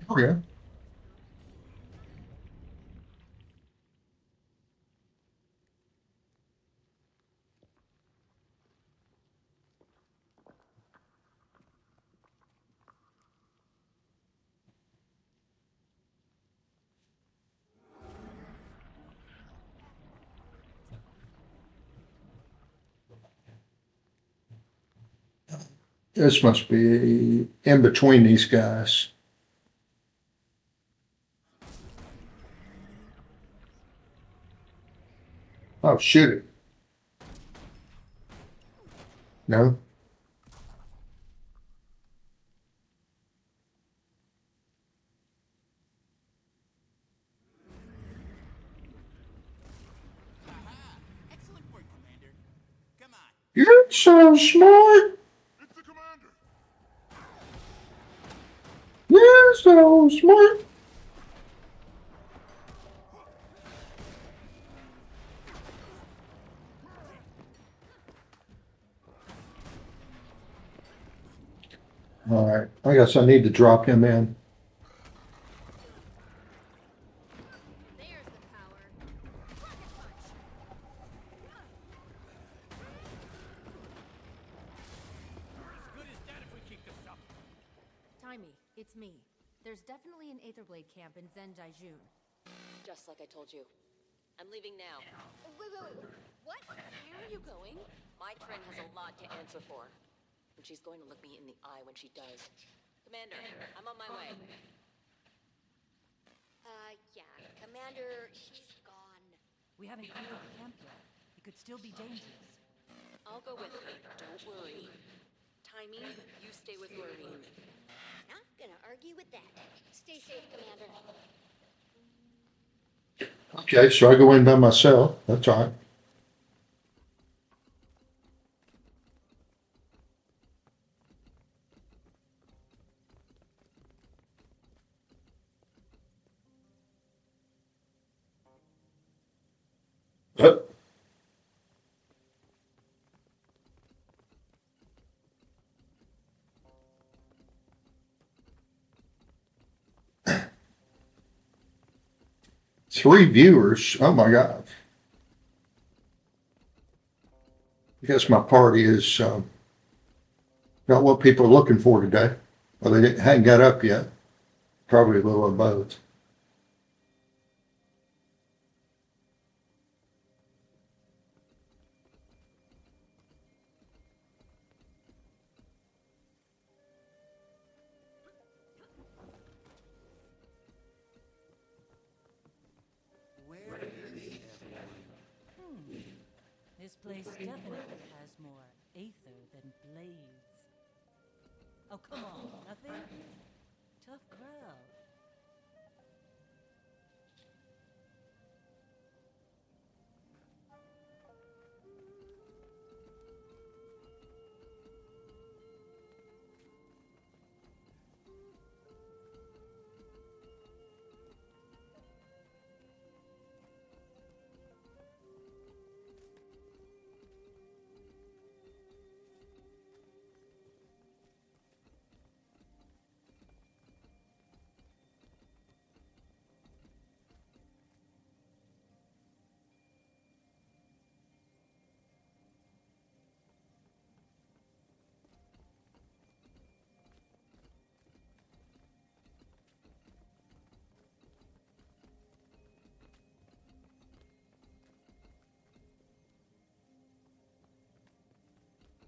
[SPEAKER 1] Oh, yeah. This must be in between these guys. Oh, shoot it. No?
[SPEAKER 3] Excellent work, Commander. Come on.
[SPEAKER 1] You're so smart.
[SPEAKER 9] It's the commander!
[SPEAKER 1] You're so smart. All right. I guess I need to drop him in.
[SPEAKER 4] There's the power. Rocket punch.
[SPEAKER 8] Timey, it's me. There's definitely an Aetherblade camp in Zendaijun.
[SPEAKER 5] Just like I told you. I'm leaving now.
[SPEAKER 10] Wait. What?
[SPEAKER 5] Where are you going? My Trin has a lot to answer for. And she's going to look me in the eye when she does. Commander, I'm on my way.
[SPEAKER 10] Yeah. Commander, she's gone.
[SPEAKER 2] We haven't cleared the camp yet. It could still be dangerous.
[SPEAKER 5] I'll go with her. Don't worry. Timey, you stay with Loreen.
[SPEAKER 10] Not gonna argue with that. Stay safe, Commander.
[SPEAKER 1] Okay, so I go in by myself. That's all right. Yep. Three viewers. Oh my God. I guess my party is not what people are looking for today. Well, hadn't got up yet. Probably a little of both.
[SPEAKER 3] Where is everyone?
[SPEAKER 2] This place definitely has more aether than blades. Oh, come on, nothing? Tough crowd.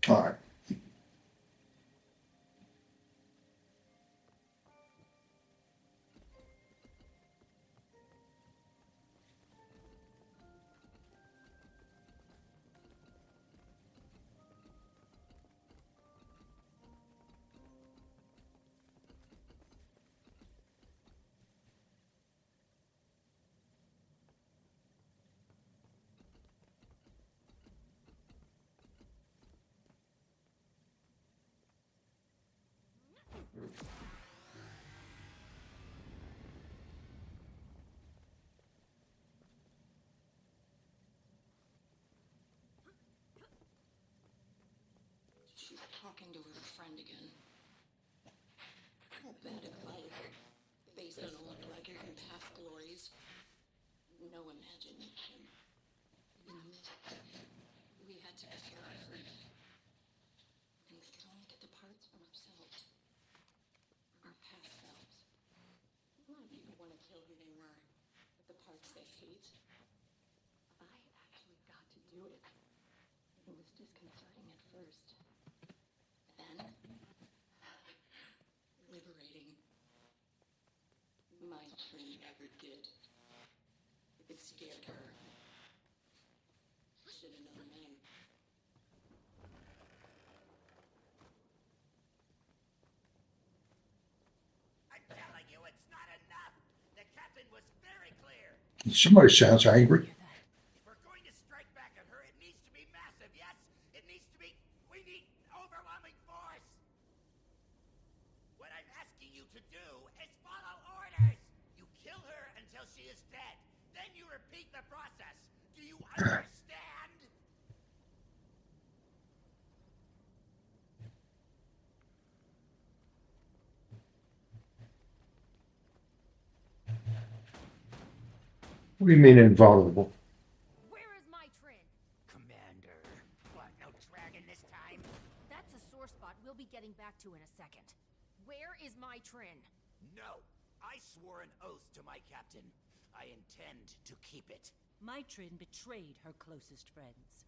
[SPEAKER 1] All right.
[SPEAKER 6] She's talking to her friend again. Pathetic life, based on old grudges and past glories. No imagination. We had to prepare our fleet. And we could only get the parts from ourselves. Our past selves. A lot of people want to kill who they were, with the parts they hate. I actually got to do it. It was disconcerting at first. Then, liberating. My Trin never did. It scared her. Should have known then.
[SPEAKER 7] I'm telling you, it's not enough. The captain was very clear.
[SPEAKER 1] Somebody sounds angry.
[SPEAKER 7] If we're going to strike back at her, it needs to be massive, yes? It needs to be... We need overwhelming force! What I'm asking you to do is follow orders! You kill her until she is dead. Then you repeat the process. Do you understand?
[SPEAKER 1] What do you mean invulnerable?
[SPEAKER 8] Where is my Trin?
[SPEAKER 7] Commander. What, no dragon this time?
[SPEAKER 8] That's a sore spot we'll be getting back to in a second. Where is my Trin?
[SPEAKER 7] No! I swore an oath to my captain. I intend to keep it.
[SPEAKER 2] Mytrin betrayed her closest friends.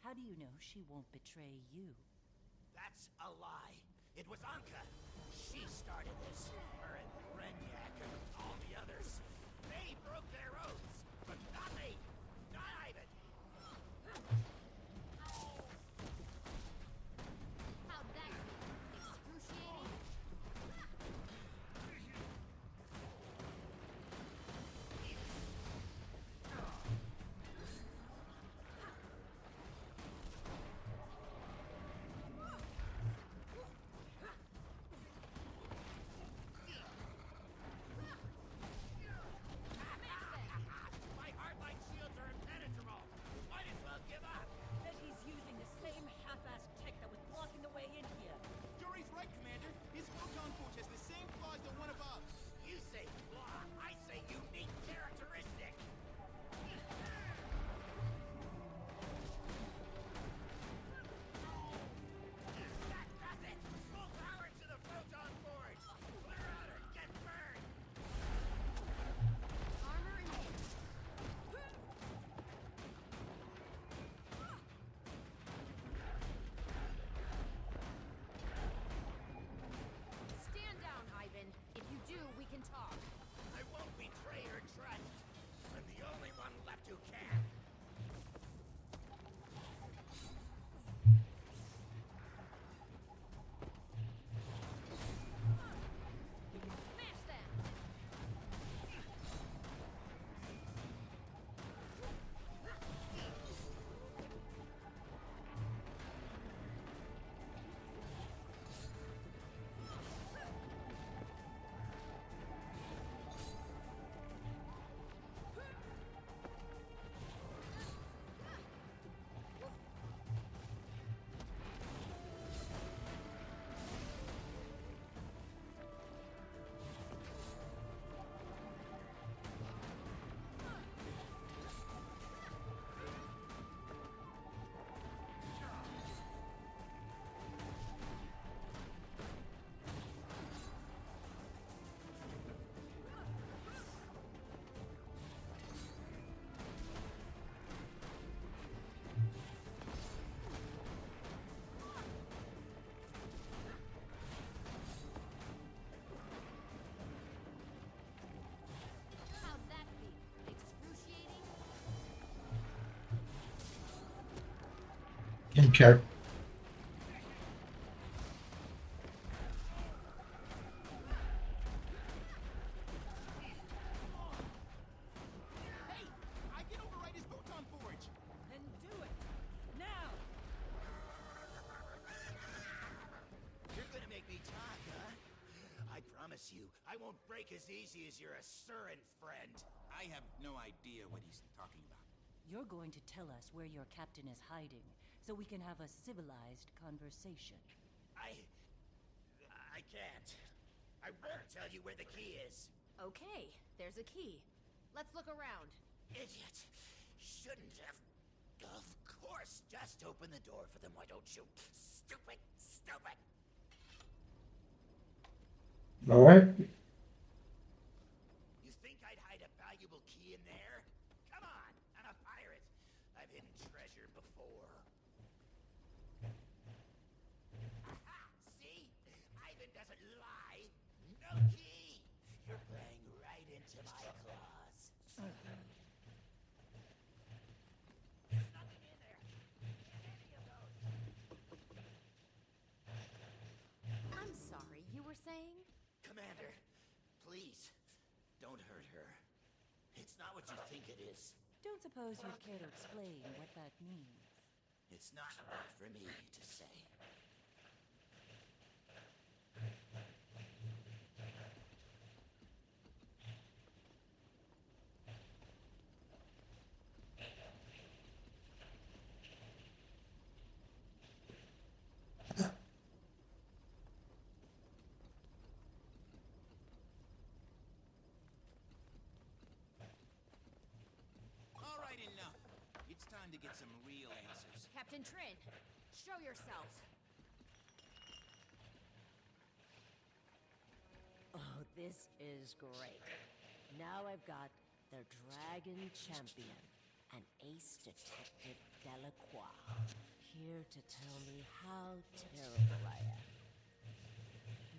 [SPEAKER 2] How do you know she won't betray you?
[SPEAKER 7] That's a lie. It was Anka. She started this. Her and Renyak and all the others. They broke their oaths. But not me. Not Ivan.
[SPEAKER 8] How'd that be? Excruciating?
[SPEAKER 7] My hardline shields are impenetrable. Might as well give up.
[SPEAKER 2] Bet he's using the same half-assed tech that was blocking the way in here.
[SPEAKER 3] Yuri's right, Commander. His photon forge has the same flaws as the one above.
[SPEAKER 7] You say flaw. I say unique characteristic. That does it. Full power to the photon forge. Clear out or get burned.
[SPEAKER 8] Armor enhanced. Stand down, Ivan. If you do, we can talk.
[SPEAKER 7] I won't betray her trust. I'm the only one left who can.
[SPEAKER 8] Smash them! How'd that be? Excruciating?
[SPEAKER 1] Okay.
[SPEAKER 3] Hey! I can override his photon forge!
[SPEAKER 2] Then do it! Now!
[SPEAKER 7] You're gonna make me talk, huh? I promise you, I won't break as easy as your Asuran friend.
[SPEAKER 3] I have no idea what he's talking about.
[SPEAKER 2] You're going to tell us where your captain is hiding, so we can have a civilized conversation.
[SPEAKER 7] I can't. I won't tell you where the key is.
[SPEAKER 8] Okay, there's a key. Let's look around.
[SPEAKER 7] Idiot. Shouldn't have. Of course, just open the door for them, why don't you? Stupid, stupid.
[SPEAKER 1] All right.
[SPEAKER 7] You think I'd hide a valuable key in there? Come on, I'm a pirate. I've hidden treasure before. Aha! See? Ivan doesn't lie. No key. You're playing right into my claws. There's nothing in there. Any of those.
[SPEAKER 8] I'm sorry, you were saying?
[SPEAKER 7] Commander, please, don't hurt her. It's not what you think it is.
[SPEAKER 2] Don't suppose you'd care to explain what that means.
[SPEAKER 7] It's not for me to say.
[SPEAKER 3] All right, enough. It's time to get some real answers.
[SPEAKER 8] Captain Trin, show yourself. This is great. Now I've got the Dragon Champion, an ace detective Delacroix, here to tell me how terrible I am.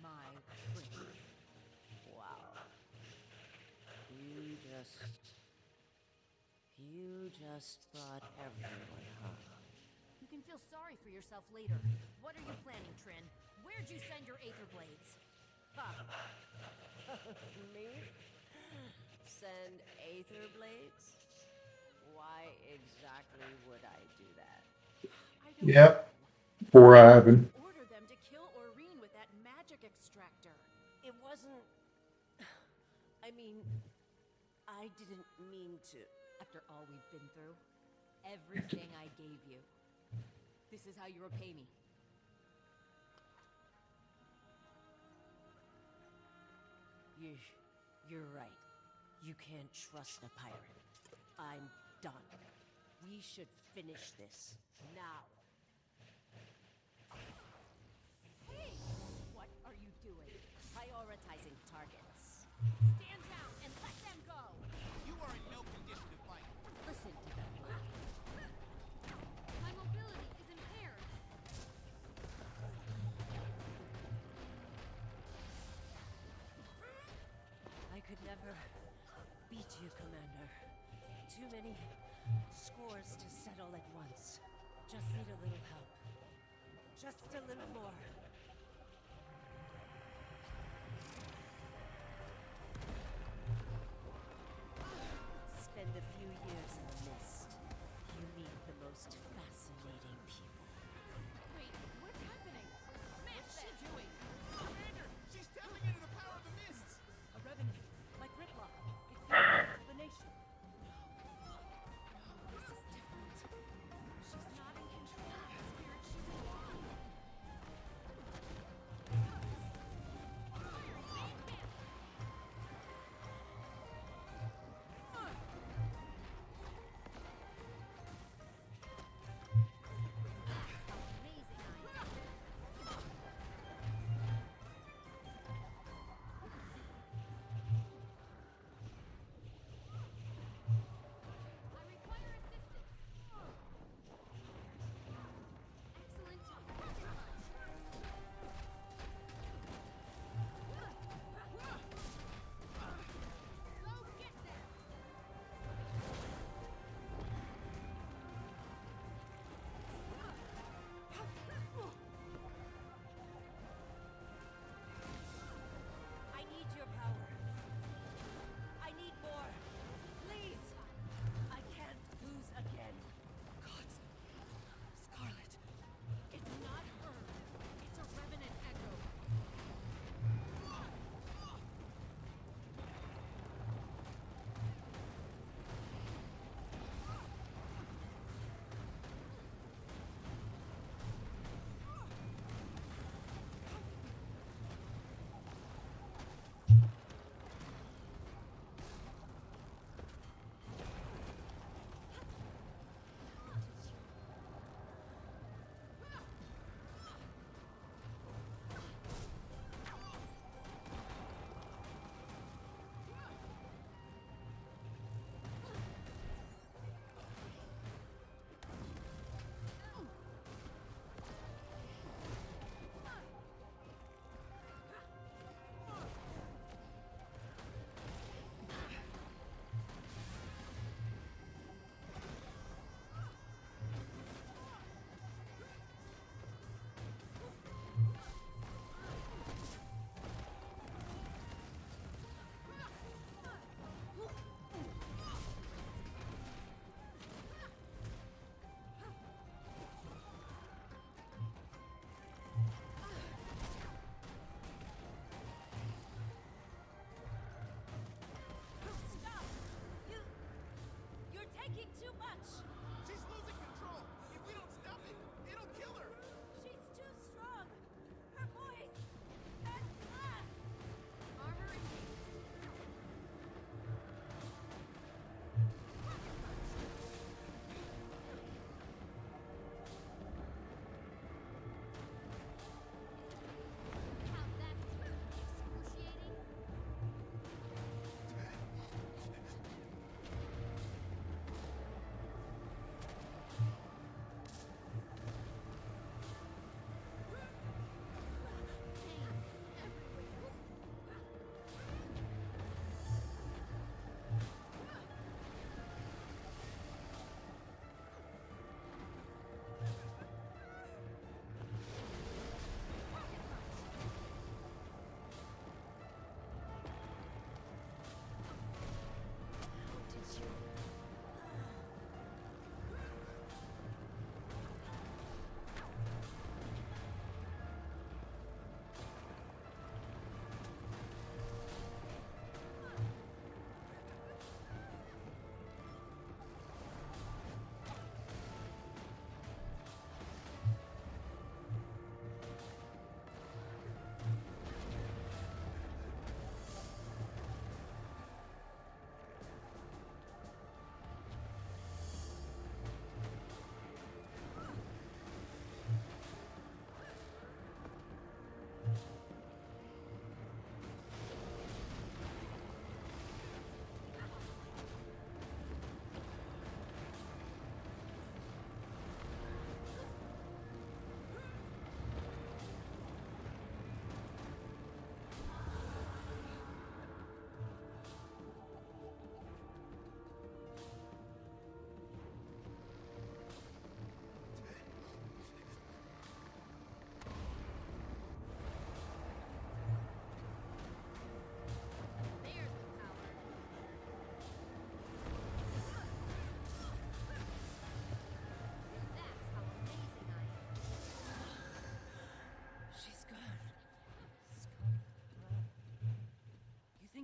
[SPEAKER 8] My trick. Wow. You just brought everyone, huh?
[SPEAKER 4] You can feel sorry for yourself later. What are you planning, Trin? Where'd you send your Aether Blades?
[SPEAKER 8] Ha! Me? Send Aether Blades? Why exactly would I do that?
[SPEAKER 4] I don't
[SPEAKER 1] Yep.
[SPEAKER 4] know.
[SPEAKER 1] Poor Ivan.
[SPEAKER 4] Order them to kill Aurene with that magic extractor.
[SPEAKER 8] It wasn't... I mean, I didn't mean to.
[SPEAKER 4] After all we've been through, everything I gave you. This is how you repay me.
[SPEAKER 8] You're right. You can't trust a pirate. I'm done. We should finish this now.
[SPEAKER 4] Hey! What are you doing?
[SPEAKER 8] Prioritizing targets.
[SPEAKER 4] Stand down and let them go!
[SPEAKER 3] You are in no condition to fight.
[SPEAKER 8] Listen to them.
[SPEAKER 10] My mobility is impaired.
[SPEAKER 8] I could never beat you, Commander. Too many scores to settle at once. Just need a little help. Just a little more. Spend a few years in the mist. You meet the most fascinating people.
[SPEAKER 4] Wait, what's happening? What's she doing?
[SPEAKER 3] Commander, she's tapping into the power of the mists.
[SPEAKER 2] A revenant, like Gridlock. It's the essence of the nation.
[SPEAKER 4] This is different. She's not in control of the spirit she's in.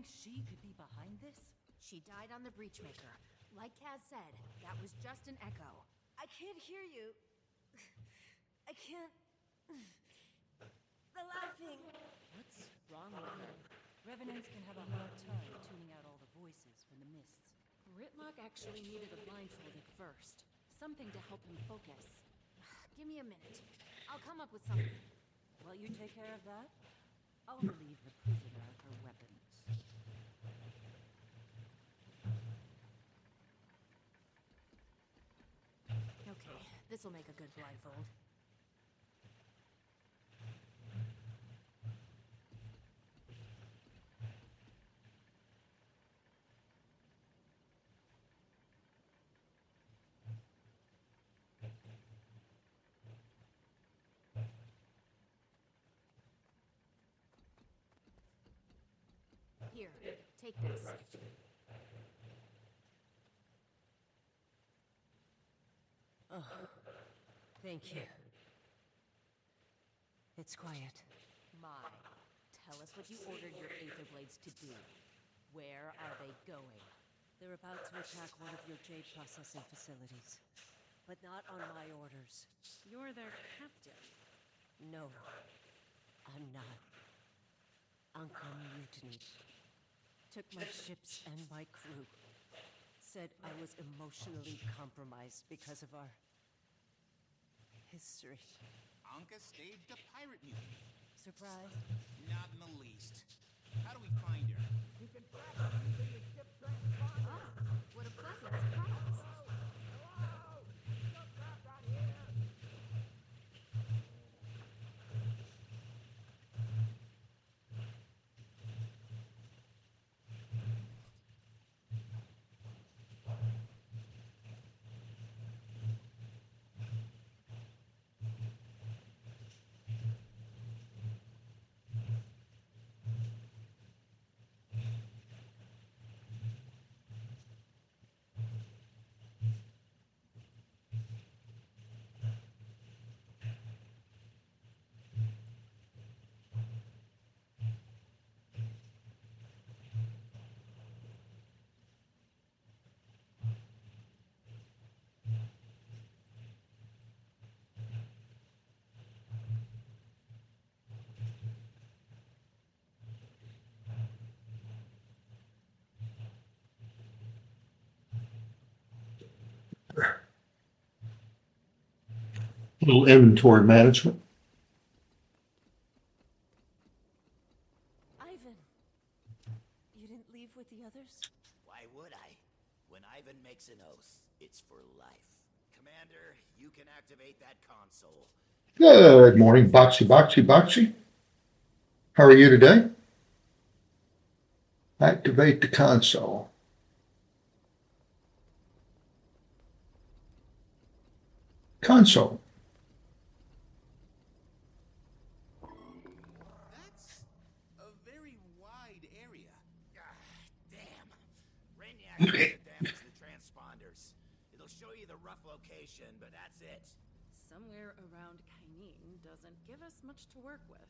[SPEAKER 2] think she could be behind this?
[SPEAKER 8] She died on the Breachmaker. Like Kaz said, that was just an echo.
[SPEAKER 10] I can't hear you. I can't. The laughing.
[SPEAKER 8] What's wrong with her?
[SPEAKER 2] Revenants can have a hard time tuning out all the voices from the mists.
[SPEAKER 8] Ritlock actually needed a blindfold at first. Something to help him focus. Give me a minute. I'll come up with something.
[SPEAKER 2] While you take care of that, I'll relieve the prisoner of her weapons.
[SPEAKER 8] Okay, this'll make a good blindfold. Here, take this.
[SPEAKER 2] Oh, thank you. It's quiet.
[SPEAKER 8] Mai, tell us what you ordered your Aether Blades to do. Where are they going?
[SPEAKER 2] They're about to attack one of your jade processing facilities. But not on my orders.
[SPEAKER 8] You're their captain.
[SPEAKER 2] No, I'm not. Anka mutinied. Took my ships and my crew. Said I was emotionally compromised because of our history.
[SPEAKER 3] Anka staged a pirate mutiny.
[SPEAKER 2] Surprised?
[SPEAKER 3] Not in the least. How do we find her?
[SPEAKER 7] You can track her using the ship transponder.
[SPEAKER 8] Ah, what a pleasant surprise.
[SPEAKER 7] Hello? Ship trapped out here.
[SPEAKER 1] Little inventory management.
[SPEAKER 2] Ivan! You didn't leave with the others?
[SPEAKER 7] Why would I? When Ivan makes an oath, it's for life. Commander, you can activate that console.
[SPEAKER 1] Good morning, Boxy, Boxy, Boxy. How are you today? Activate the console. Console.
[SPEAKER 3] That's a very wide area.
[SPEAKER 7] Damn. Rainiac needs to damage the transponders. It'll show you the rough location, but that's it.
[SPEAKER 4] Somewhere around Kainin doesn't give us much to work with.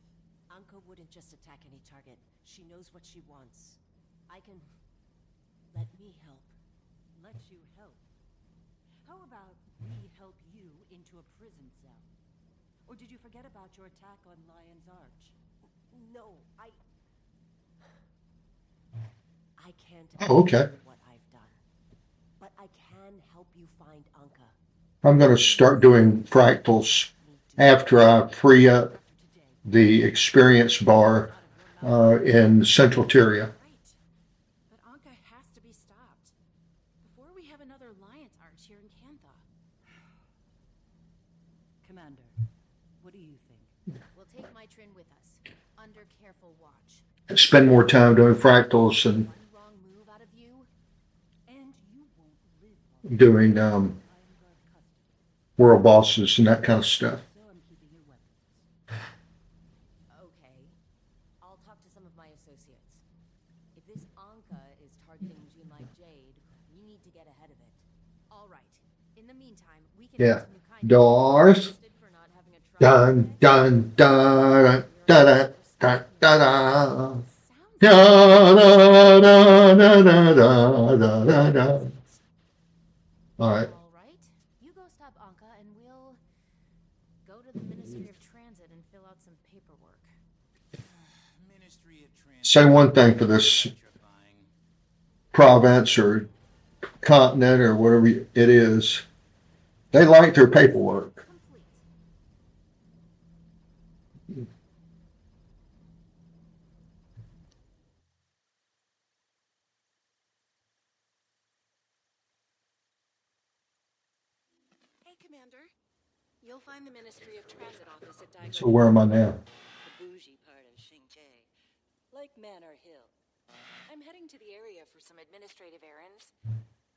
[SPEAKER 2] Anka wouldn't just attack any target. She knows what she wants. I can... Let me help. Let you help. How about we help you into a prison cell? Or did you forget about your attack on Lion's Arch? No, I can't
[SPEAKER 1] Okay.
[SPEAKER 2] answer what I've done. But I can help you find Anka.
[SPEAKER 1] I'm going to start doing fractals after I free up the experience bar in Central Tyria.
[SPEAKER 4] Right. But Anka has to be stopped. Before we have another Lion's Arch here in Kantha.
[SPEAKER 2] Commander, what do you think?
[SPEAKER 8] We'll take Mitrin with us, under careful watch.
[SPEAKER 1] Spend more time doing fractals and
[SPEAKER 8] One wrong move out of you,
[SPEAKER 2] And you won't live long.
[SPEAKER 1] doing
[SPEAKER 2] I am guard custody,
[SPEAKER 1] world bosses and that kind of stuff.
[SPEAKER 2] so I'm keeping your weapons.
[SPEAKER 8] Okay. I'll talk to some of my associates. If this Anka is targeting Junlai Jade, we need to get ahead of it. All right. In the meantime, we can
[SPEAKER 1] Yeah.
[SPEAKER 8] head to Mechanist.
[SPEAKER 1] Doors.
[SPEAKER 8] Roasted for not having a trial
[SPEAKER 1] Dun,
[SPEAKER 8] today.
[SPEAKER 1] dun, dun, dun, dun, dun, dun, dun,
[SPEAKER 8] Sounds
[SPEAKER 1] dun, dun, Da da da da da da. All right.
[SPEAKER 8] All right. You go stop Anka, and we'll go to the Ministry of Transit and fill out some paperwork.
[SPEAKER 3] Ministry of Transit.
[SPEAKER 1] Say one thing for this province or continent or whatever it is. They like their paperwork.
[SPEAKER 8] Complete.
[SPEAKER 2] Hey, Commander. You'll find the Ministry of Transit office at Daigo.
[SPEAKER 1] So where am I now?
[SPEAKER 2] The bougie part of Xinjiang. Like Manor Hill. I'm heading to the area for some administrative errands.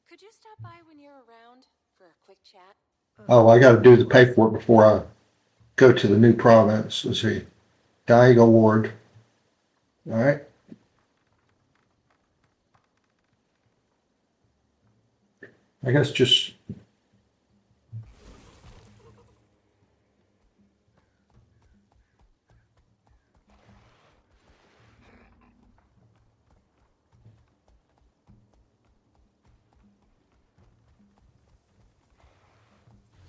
[SPEAKER 2] Could you stop by when you're around for a quick chat?
[SPEAKER 1] Oh, I got to do the paperwork before I go to the new province. Let's see. Daigo Ward. All right. I guess just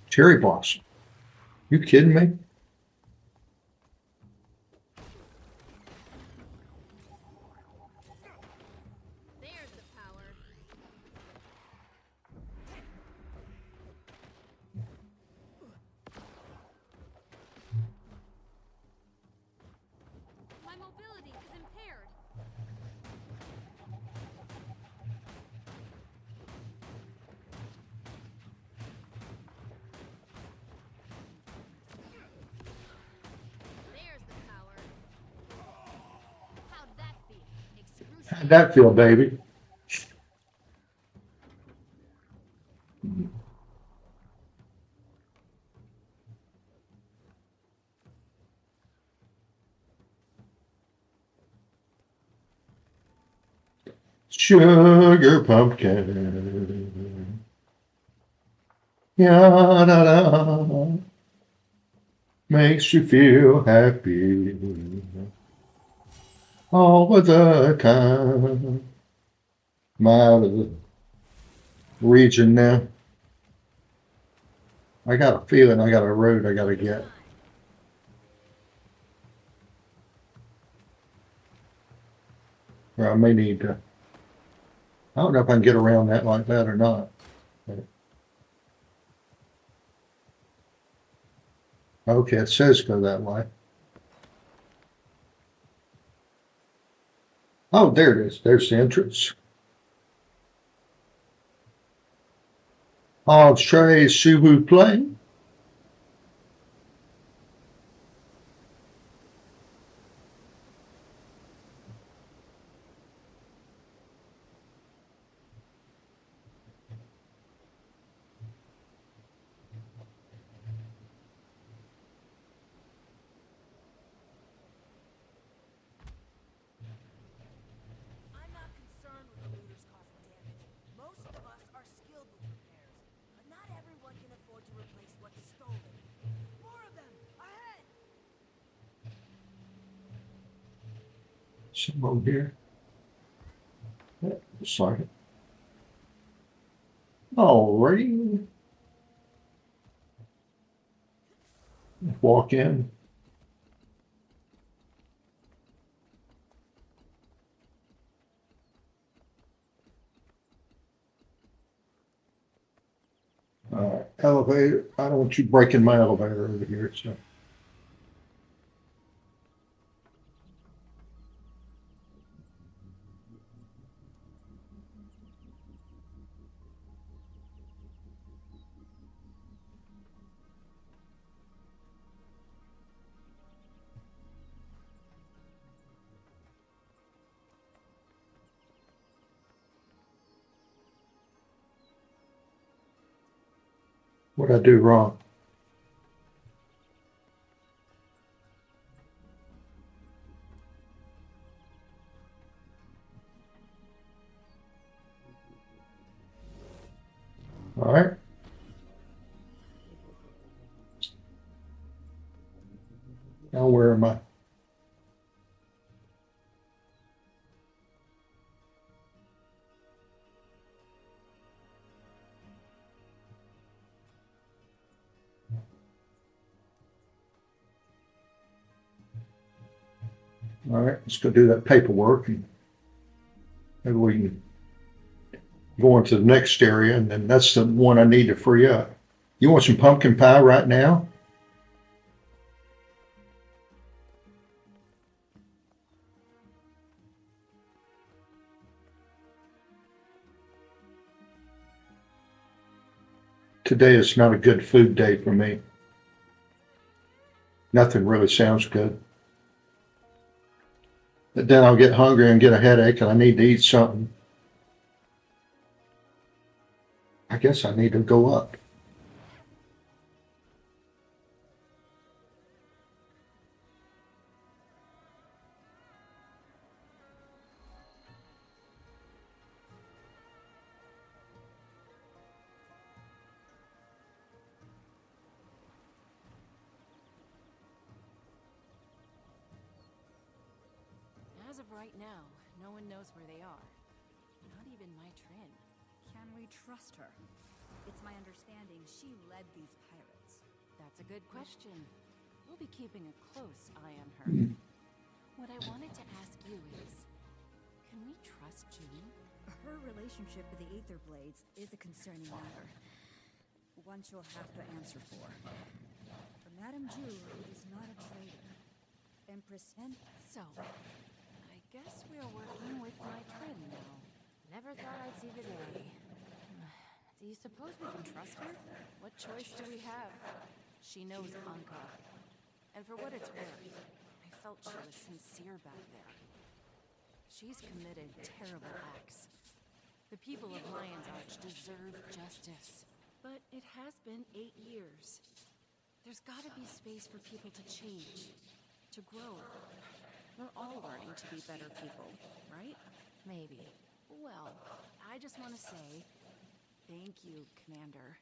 [SPEAKER 1] cherry blossom. You kidding me?
[SPEAKER 8] There's the power. My mobility is impaired. There's the power. How'd that feel? Excruciating.
[SPEAKER 1] How'd that feel, baby? Sugar pumpkin. Yeah, da, da. Makes you feel happy all of the time. I'm out of the region now. I got a feeling I got a road I got to get. Or I may need to. I don't know if I can get around that like that or not. Okay, it says go that way. Oh, there it is. There's the entrance. Entree, s'il vous plaît.
[SPEAKER 2] I'm not concerned with the looters causing damage. Most of us are skilled with repairs, but not everyone can afford to replace what's stolen. More of them! Ahead!
[SPEAKER 1] Some over here. Yeah, looks like it. Alrighty. Walk in. Elevator. I don't want you breaking my elevator over here. So. What'd I do wrong? All right. Now where am I? All right, let's go do that paperwork, and maybe we can go into the next area, and then that's the one I need to free up. You want some pumpkin pie right now? Today is not a good food day for me. Nothing really sounds good. But then I'll get hungry and get a headache, and I need to eat something. I guess I need to go up.
[SPEAKER 8] As of right now, no one knows where they are. Not even my Trin.
[SPEAKER 12] Can we trust her? It's my understanding she led these pirates.
[SPEAKER 8] That's a good question. We'll be keeping a close eye on her. What I wanted to ask you is, can we trust June?
[SPEAKER 12] Her relationship with the Aether Blades is a concerning matter. One she'll have to answer for. But Madame June is not a traitor. Empress
[SPEAKER 8] So, I guess we're working with my Trin now. Never thought I'd see the day. Do you suppose we can trust her? What choice do we have? She knows Anka. And for what it's worth, I felt she was sincere back there. She's committed terrible acts. The people of Lion's Arch deserve justice. But it has been 8 years. There's gotta be space for people to change, to grow. We're all learning to be better people, right? Maybe. Well, I just want to say, thank you, Commander.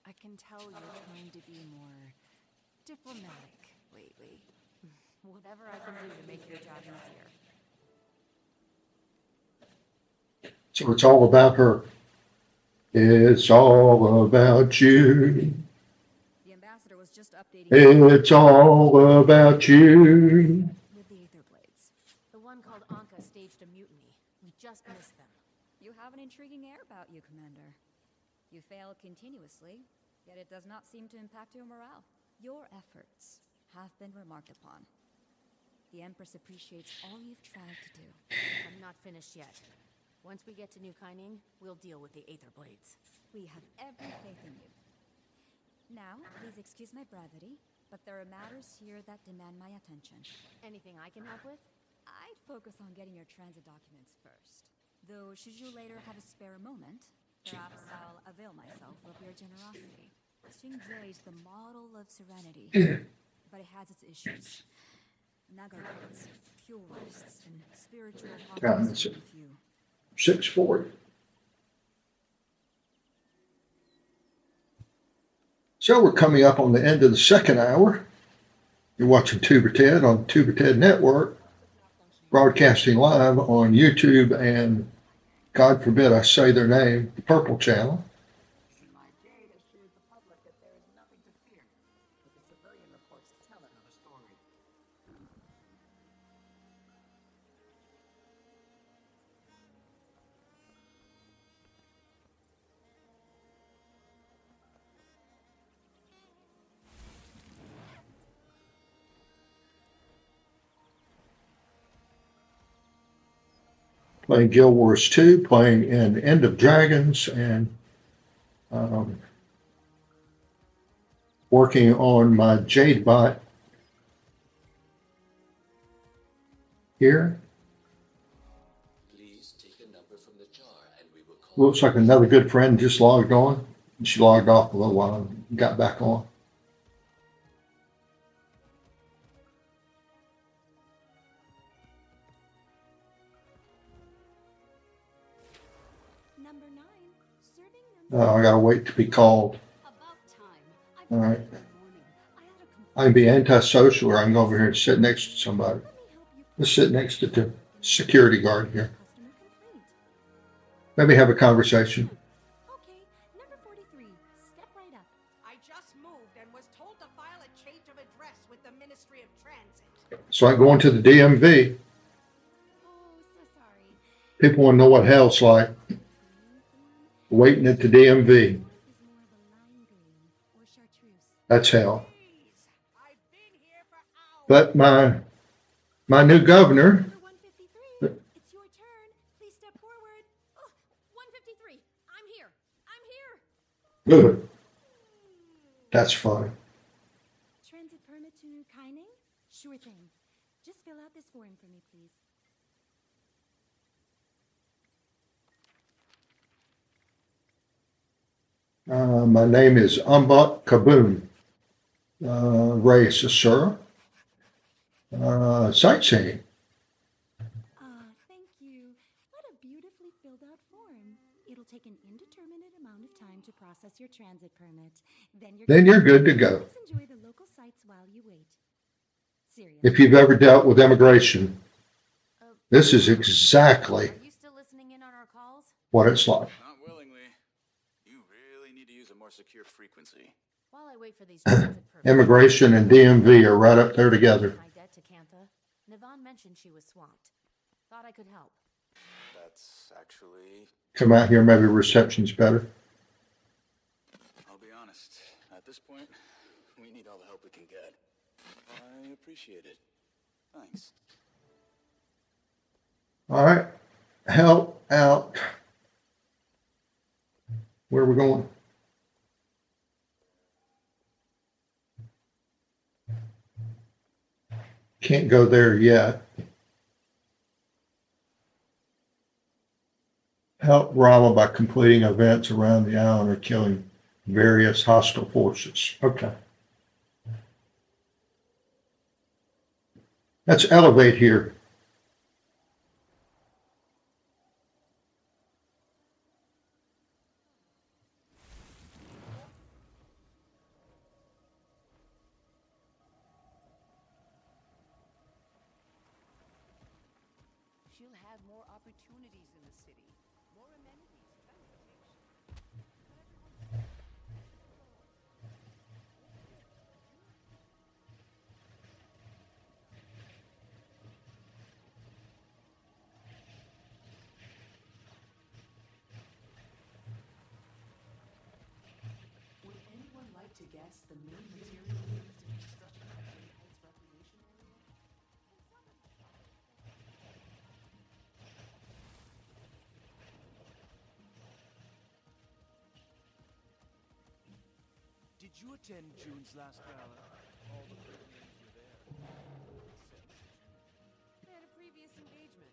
[SPEAKER 8] I can tell you're trying to be more diplomatic lately. Whatever I can do to make your job easier.
[SPEAKER 1] So it's all about her. It's all about you.
[SPEAKER 12] The ambassador was just updating.
[SPEAKER 1] It's all about you.
[SPEAKER 12] With the Aether Blades.
[SPEAKER 8] The one called Anka staged a mutiny. We just missed them.
[SPEAKER 12] You have an intriguing air about you, Commander. You fail continuously, yet it does not seem to impact your morale. Your efforts have been remarked upon. The Empress appreciates all you've tried to do.
[SPEAKER 8] I'm not finished yet. Once we get to New Kyning, we'll deal with the Aether Blades.
[SPEAKER 12] We have every faith in you. Now, please excuse my brevity, but there are matters here that demand my attention.
[SPEAKER 8] Anything I can help with?
[SPEAKER 12] I'd focus on getting your transit documents first. Though, should you later have a spare moment, perhaps I'll avail myself of your generosity. Xingjie is the model of serenity, but it has its issues. Nagarites, purists, and spiritual hawkers are few.
[SPEAKER 1] 640. So we're coming up on the end of the second hour. You're watching Tuberted on Tuberted Network, broadcasting live on YouTube and, God forbid I say their name, the Purple Channel. Playing Guild Wars 2, playing in End of Dragons, and working on my Jade bot here.
[SPEAKER 13] Please take a number from the jar and we will call.
[SPEAKER 1] Looks like another good friend just logged on. She logged off a little while and got back on. I gotta wait to be called. All right. I can be antisocial, or I can go over here and sit next to somebody. Let's sit next to the security guard here. Maybe have a conversation.
[SPEAKER 6] Okay, number 43. Step right up.
[SPEAKER 7] I just moved and was told to file a change of address with the Ministry of Transit.
[SPEAKER 1] So I go into the DMV. People want to know what hell's like. Waiting at the DMV. That's hell. But my new governor.
[SPEAKER 8] It's your turn. Please step forward. Oh, 153. I'm here. I'm here.
[SPEAKER 1] Good. That's fine.
[SPEAKER 12] Transit permit to New Kining? Sure thing. Just fill out this form for me, please.
[SPEAKER 1] My name is Umbut Kaboom. Race Asura. Sightseeing.
[SPEAKER 12] Thank you. What a beautifully filled out form. It'll take an indeterminate amount of time to process your transit permit.
[SPEAKER 1] Then you're good to go.
[SPEAKER 12] Please enjoy the local sites while you wait. Seriously.
[SPEAKER 1] If you've ever dealt with immigration, this is exactly
[SPEAKER 8] Are you still listening in on our calls?
[SPEAKER 1] what it's like.
[SPEAKER 14] Not willingly. You really need to use a more secure frequency.
[SPEAKER 8] While I wait for these transit permits,
[SPEAKER 1] Immigration and DMV are right up there together.
[SPEAKER 8] my debt to Cantha. Navon mentioned she was swamped. Thought I could help.
[SPEAKER 14] That's actually...
[SPEAKER 1] Come out here, maybe reception's better.
[SPEAKER 14] I'll be honest. At this point, we need all the help we can get. I appreciate it. Thanks.
[SPEAKER 1] All right. Help out. Where are we going? Can't go there yet. Help Rama by completing events around the island or killing various hostile forces. Okay. Let's elevate here.
[SPEAKER 11] She'll have more opportunities in the city, more amenities, transportation. Would anyone like to guess the main material used in constructing the Great Heights Recreation Area?
[SPEAKER 15] Did you attend June's last gala? All the big names were there.
[SPEAKER 4] I had a previous engagement,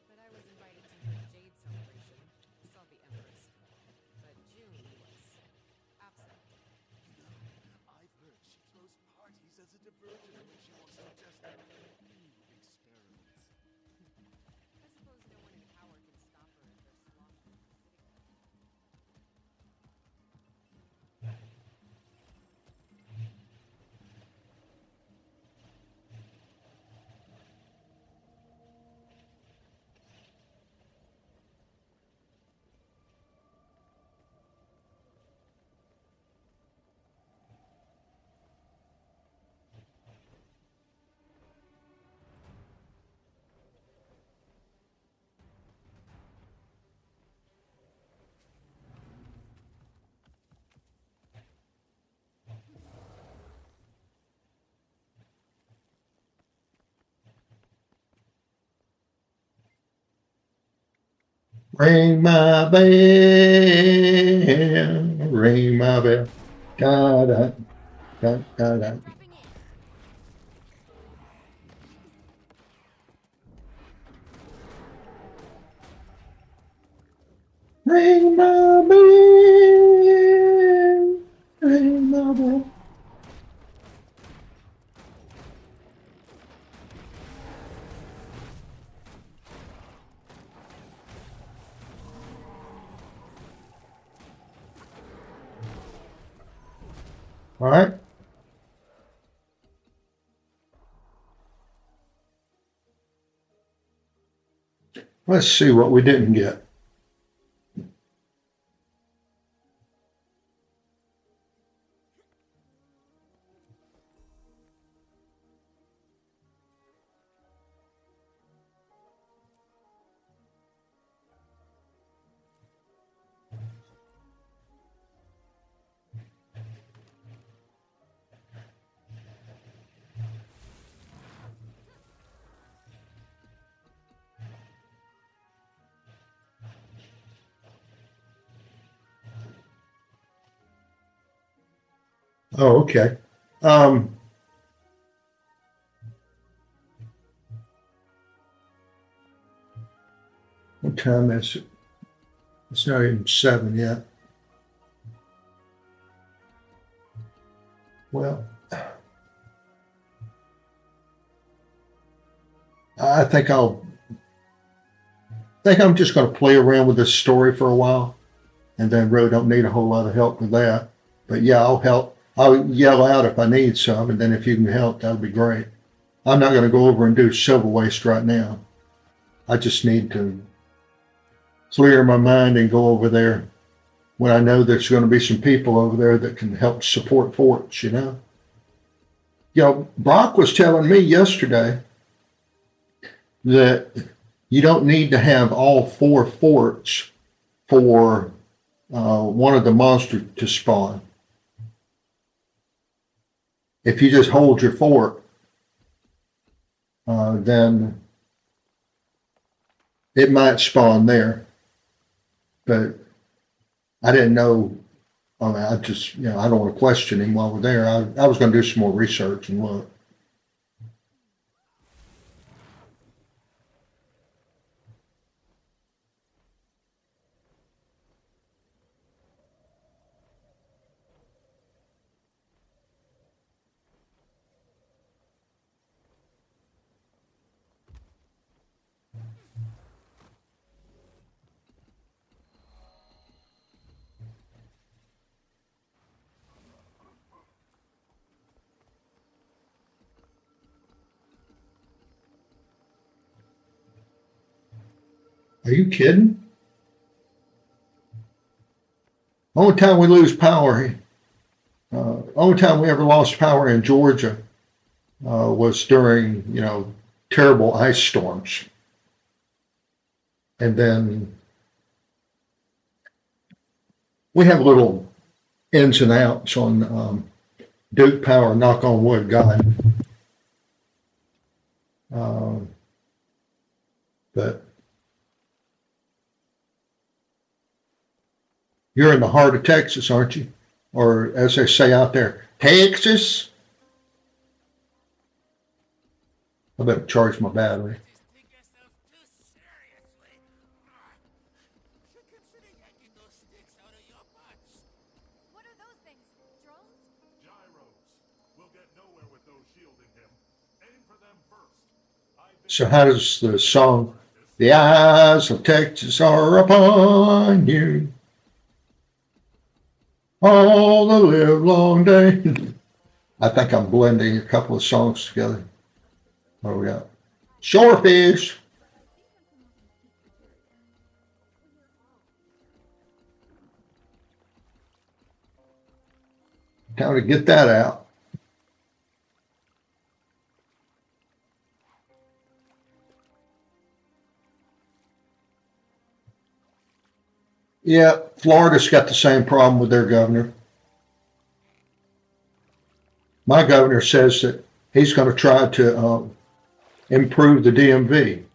[SPEAKER 4] but I was invited to her Jade celebration. Saw the Empress. But June was absent.
[SPEAKER 15] You know, I've heard she throws parties as a diversion when she wants to test out new experiments.
[SPEAKER 4] I suppose no one in power can stop her if they're slothful and sitting there.
[SPEAKER 1] Ring my bell, ring my bell. Da, da, da, da, da. Ring my bell, ring my bell. All right. Let's see what we didn't get. Oh, okay. What time is it? It's not even 7 yet. Well, I think I'm just going to play around with this story for a while, and then really don't need a whole lot of help with that. But yeah, I'll help. I'll yell out if I need some, and then if you can help, that'll be great. I'm not going to go over and do civil waste right now. I just need to clear my mind and go over there when I know there's going to be some people over there that can help support forts, you know? You know, Brock was telling me yesterday that you don't need to have all 4 forts for one of the monsters to spawn. If you just hold your fort, then it might spawn there. But I didn't know. I mean, I just, I don't want to question him while we're there. I was going to do some more research and look. Are you kidding? Only time we lose power, only time we ever lost power in Georgia was during, terrible ice storms. And then we have little ins and outs on Duke Power, knock on wood, God. But you're in the heart of Texas, aren't you? Or as they say out there, Texas? I better charge my battery.
[SPEAKER 10] What are those things? Drones?
[SPEAKER 9] Gyros. We'll get nowhere with those shielding him. Aim for them first.
[SPEAKER 1] So how does the song, "The eyes of Texas are upon you all the live long day"? I think I'm blending a couple of songs together. What do we got? Shorefish. Time to get that out. Yeah, Florida's got the same problem with their governor. My governor says that he's going to try to improve the DMV.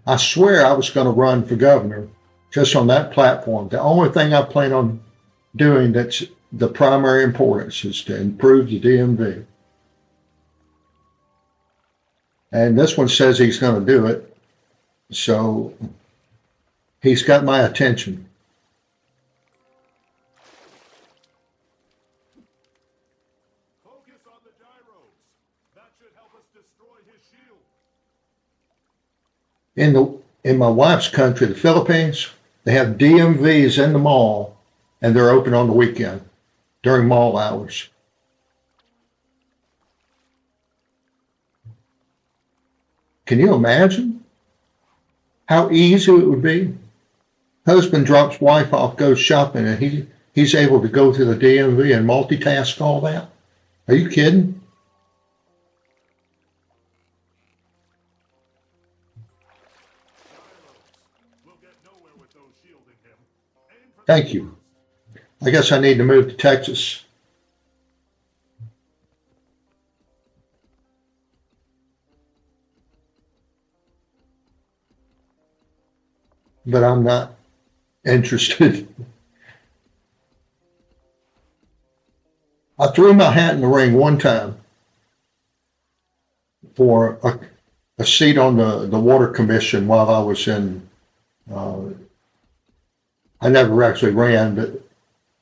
[SPEAKER 1] I swear I was going to run for governor just on that platform. The only thing I plan on doing that's the primary importance is to improve the DMV. And this one says he's going to do it. So he's got my attention.
[SPEAKER 9] Focus on the gyros. That should help us destroy his shield.
[SPEAKER 1] In my wife's country, the Philippines, they have DMVs in the mall, and they're open on the weekend during mall hours. Can you imagine how easy it would be? Husband drops wife off, goes shopping, and he's able to go to the DMV and multitask all that. Are you kidding? Thank you. I guess I need to move to Texas. But I'm not interested I threw my hat in the ring one time for a seat on the water commission while I was in. I never actually ran, but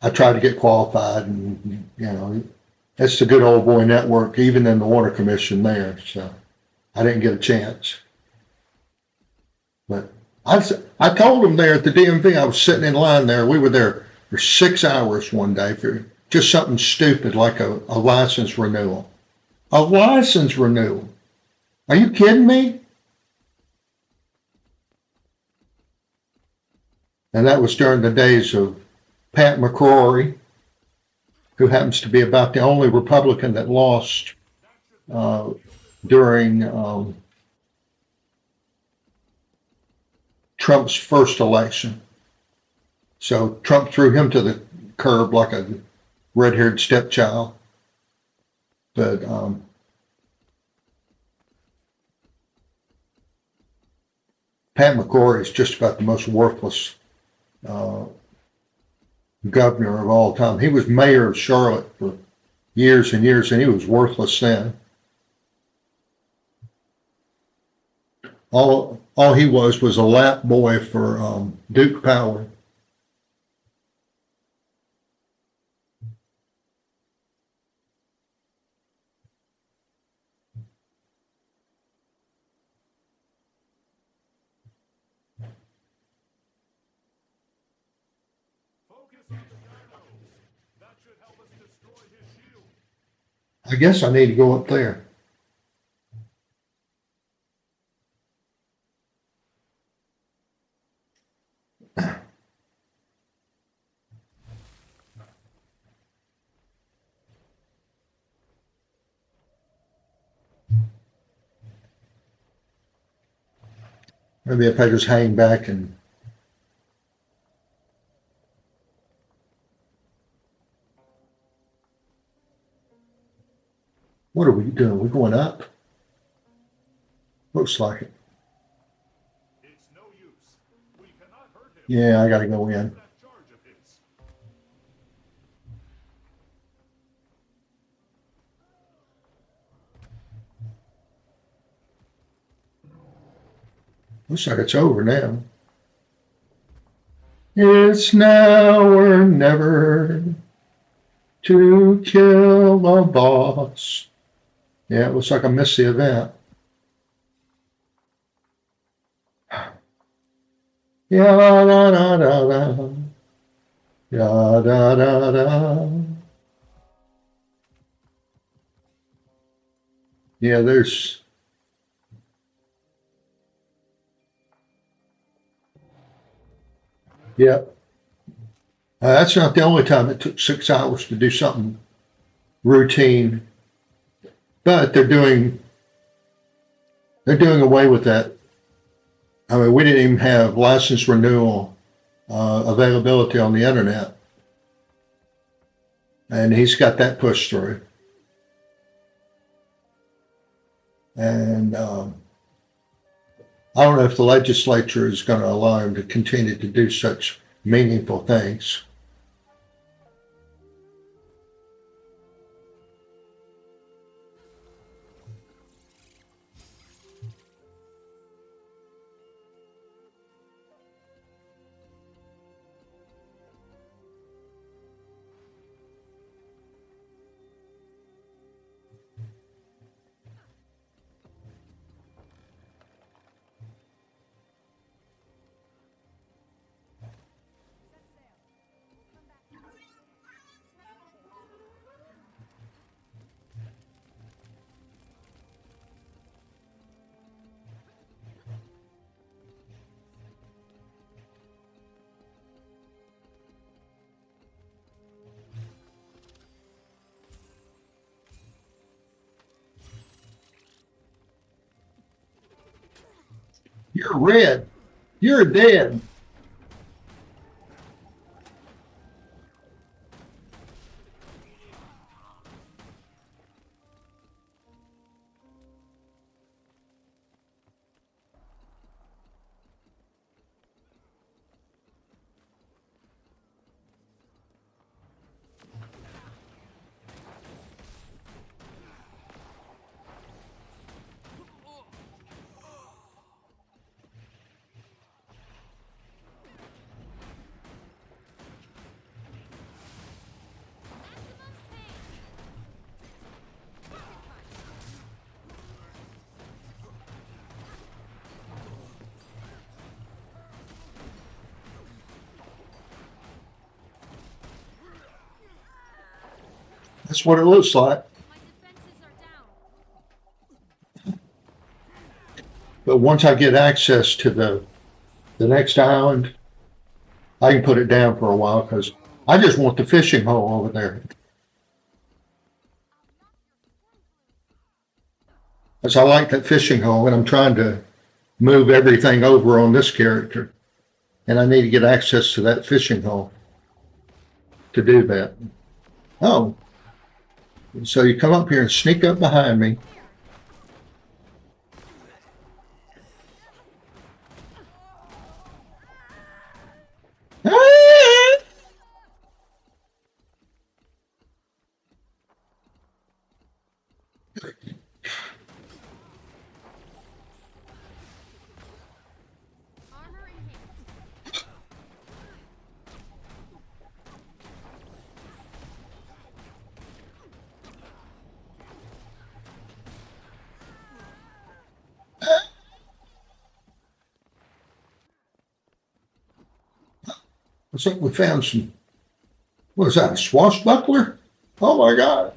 [SPEAKER 1] I tried to get qualified, and it's the good old boy network, even in the water commission there. So I didn't get a chance. But I told them there at the DMV, I was sitting in line there. We were there for 6 hours one day for just something stupid like a license renewal. A license renewal. Are you kidding me? And that was during the days of Pat McCrory, who happens to be about the only Republican that lost during Trump's first election. So Trump threw him to the curb like a red-haired stepchild. But Pat McCrory is just about the most worthless governor of all time. He was mayor of Charlotte for years and years, and he was worthless then. All he was a lap boy for Duke Power. I guess I need to go up there. Maybe if I just hang back and what are we doing? We're going up? Looks like it. Yeah, I gotta go in. Looks like it's over now. It's now or never to kill a boss. Yeah, it looks like I missed the event. Yeah, da da da da da. Da da da da. Yeah, there's. Yeah. That's not the only time it took 6 hours to do something routine, but they're doing away with that. I mean, we didn't even have license renewal availability on the internet, and he's got that pushed through. And I don't know if the legislature is going to allow him to continue to do such meaningful things. You're red. You're dead. That's what it looks like. But once I get access to the next island, I can put it down for a while because I just want the fishing hole over there. Because I like that fishing hole, and I'm trying to move everything over on this character. And I need to get access to that fishing hole to do that. Oh. So you come up here and sneak up behind me. Looks like we found some, what is that, a swashbuckler? Oh my God.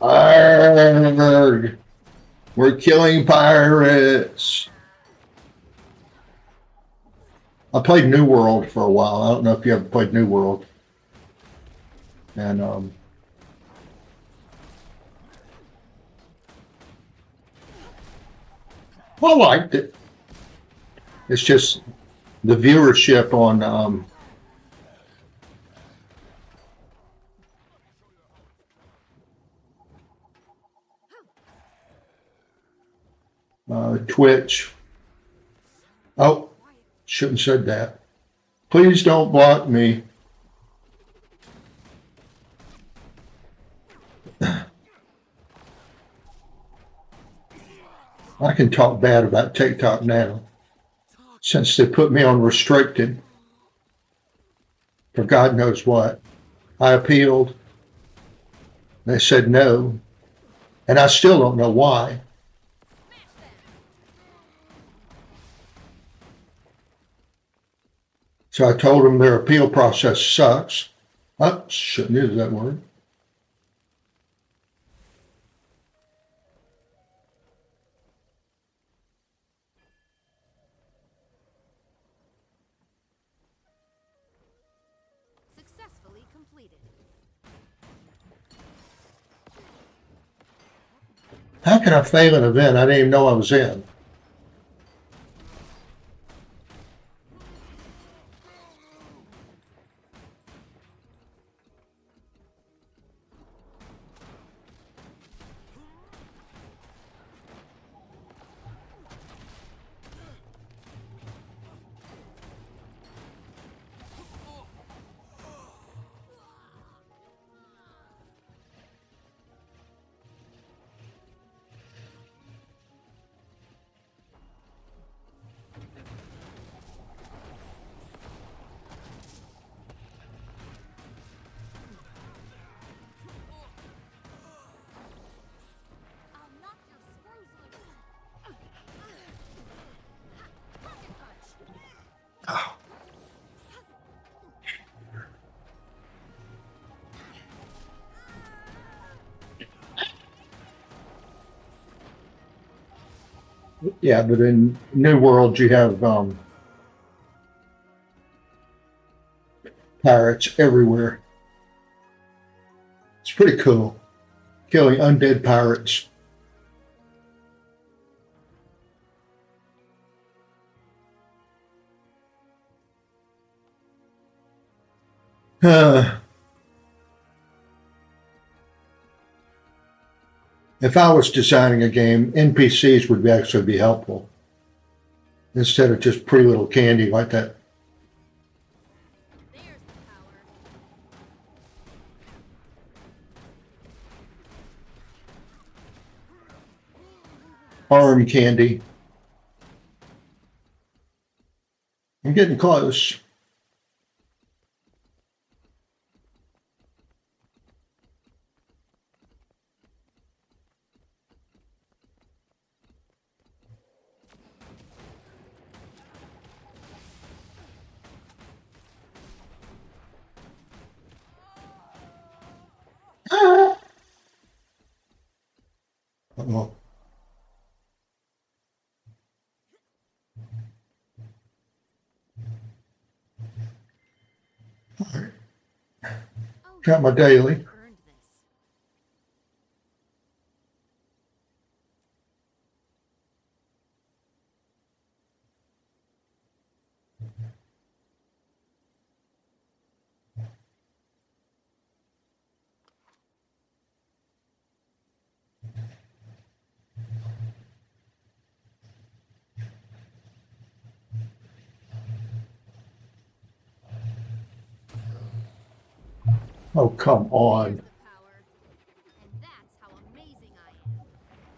[SPEAKER 1] Arrgh. We're killing pirates. I played New World for a while. I don't know if you ever played New World. And I liked it. It's just the viewership on Twitch. Oh, shouldn't have said that. Please don't block me. I can talk bad about TikTok now, since they put me on restricted for God knows what. I appealed. They said no, and I still don't know why. So I told them their appeal process sucks. I shouldn't use that word.
[SPEAKER 8] Successfully completed.
[SPEAKER 1] How can I fail an event I didn't even know I was in? Yeah, but in New World you have pirates everywhere. It's pretty cool. Killing undead pirates. If I was designing a game, NPCs would actually be helpful instead of just pretty little candy like that. Arm candy. I'm getting close. Uh-oh. All right. Got my daily. Oh, come on.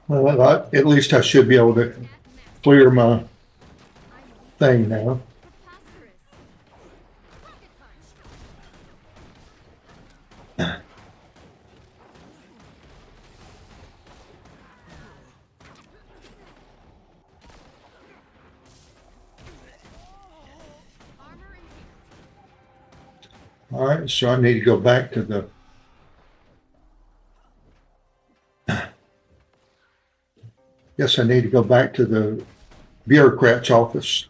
[SPEAKER 1] Well, at least I should be able to clear my thing now. All right, so I need to go back to the Guess I need to go back to the bureaucrat's office.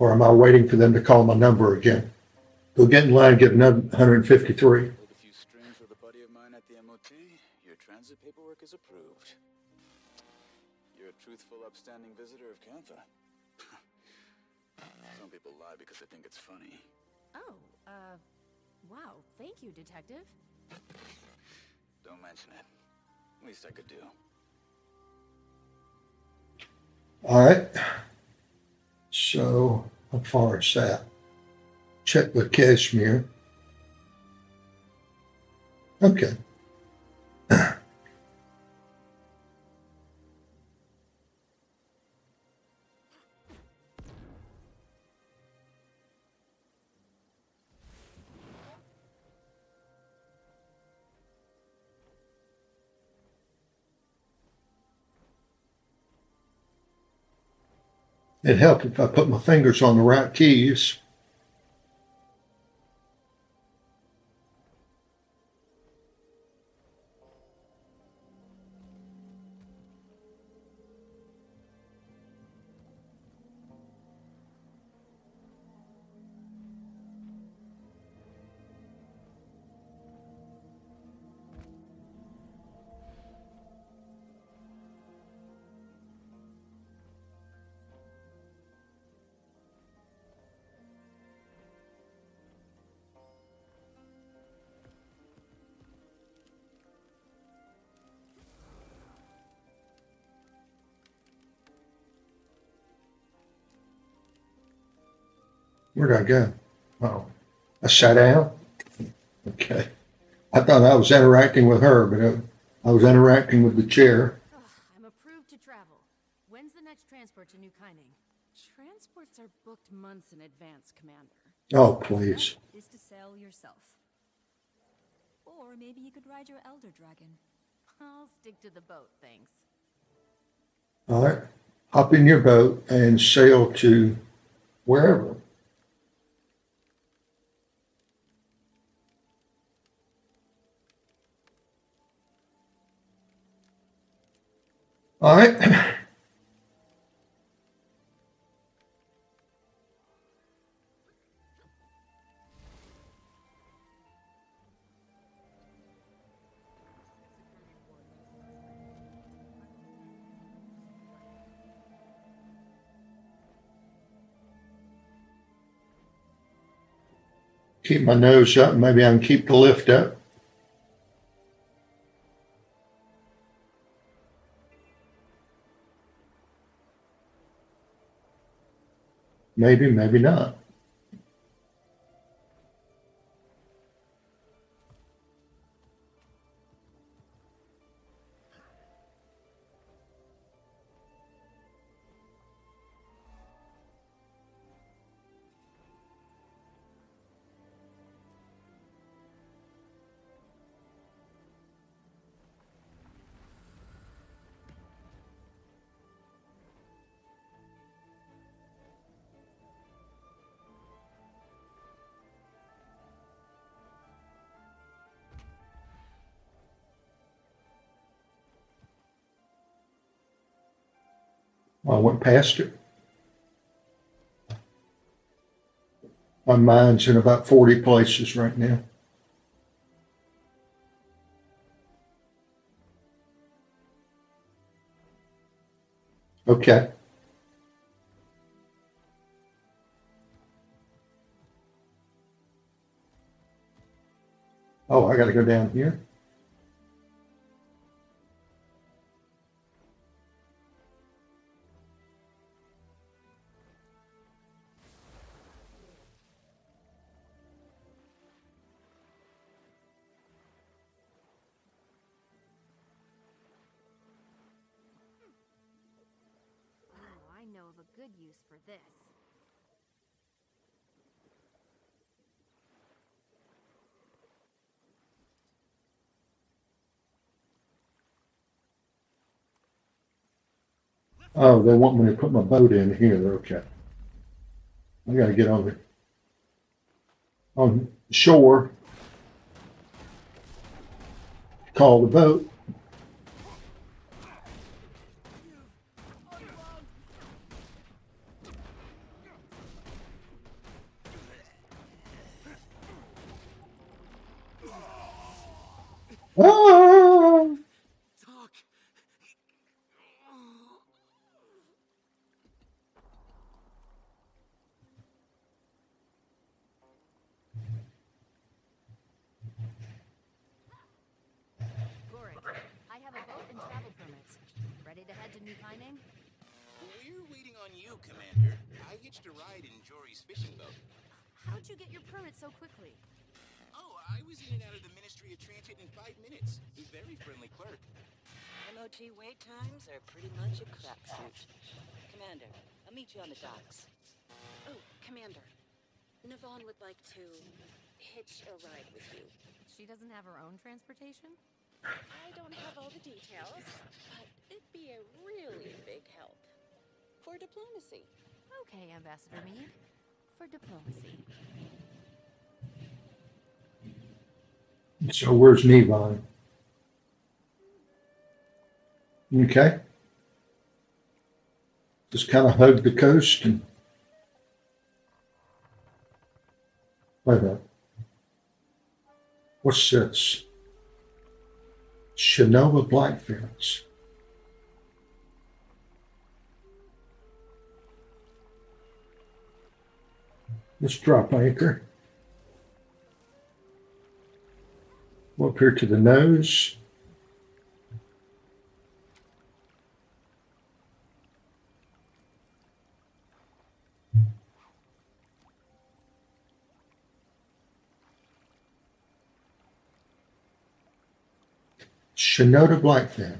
[SPEAKER 1] Or am I waiting for them to call my number again? Go get in line, get another 153.
[SPEAKER 14] Pulled a few strings with a buddy of mine at the MOT. Your transit paperwork is approved. You're a truthful, upstanding visitor of Cantha. Some people lie because they think it's funny.
[SPEAKER 8] Oh, wow. Thank you, Detective.
[SPEAKER 14] Don't mention it. Least I could do.
[SPEAKER 1] All right. So, how far is that? Check with Kashmir. Okay. It'd help if I put my fingers on the right keys. Where'd I go? Oh, I sat down? Okay. I thought I was interacting with her, but I was interacting with the chair.
[SPEAKER 8] I'm approved to travel. When's the next transport to New Kyning?
[SPEAKER 4] Transports are booked months in advance, Commander.
[SPEAKER 1] Oh, please.
[SPEAKER 12] Is to sail yourself. Or maybe you could ride your Elder Dragon.
[SPEAKER 8] I'll stick to the boat, thanks.
[SPEAKER 1] All right. Hop in your boat and sail to wherever. All right. Keep my nose up. Maybe I can keep the lift up. Maybe, maybe not. I went past it. My mind's in about 40 places right now. Okay. Oh, I got to go down here.
[SPEAKER 8] Oh, I know of a good use for this.
[SPEAKER 1] Oh, they want me to put my boat in here. Okay. I got to get on shore, call the boat. Ah!
[SPEAKER 15] Talk.
[SPEAKER 8] Gorik, I have a boat and travel permits. Ready to head to New Kyning?
[SPEAKER 3] We're waiting on you, Commander. I hitched a ride in Jory's fishing boat.
[SPEAKER 8] How'd you get your permit so quickly?
[SPEAKER 3] Oh, I was in and out of the Ministry of Transit in 5 minutes. Very friendly clerk.
[SPEAKER 2] MOT wait times are pretty much a crapshoot. Commander, I'll meet you on the docks.
[SPEAKER 6] Oh, Commander. Navon would like to hitch a ride with you.
[SPEAKER 8] She doesn't have her own transportation?
[SPEAKER 6] I don't have all the details, but it'd be a really big help. For diplomacy.
[SPEAKER 8] Okay, Ambassador Meade. For diplomacy.
[SPEAKER 1] So where's Nevon? Okay. Just kind of hug the coast and wait a minute. What's this? Shinoba Blackfence. Let's drop anchor. Go up here to the nose. Shinoda Blackfin.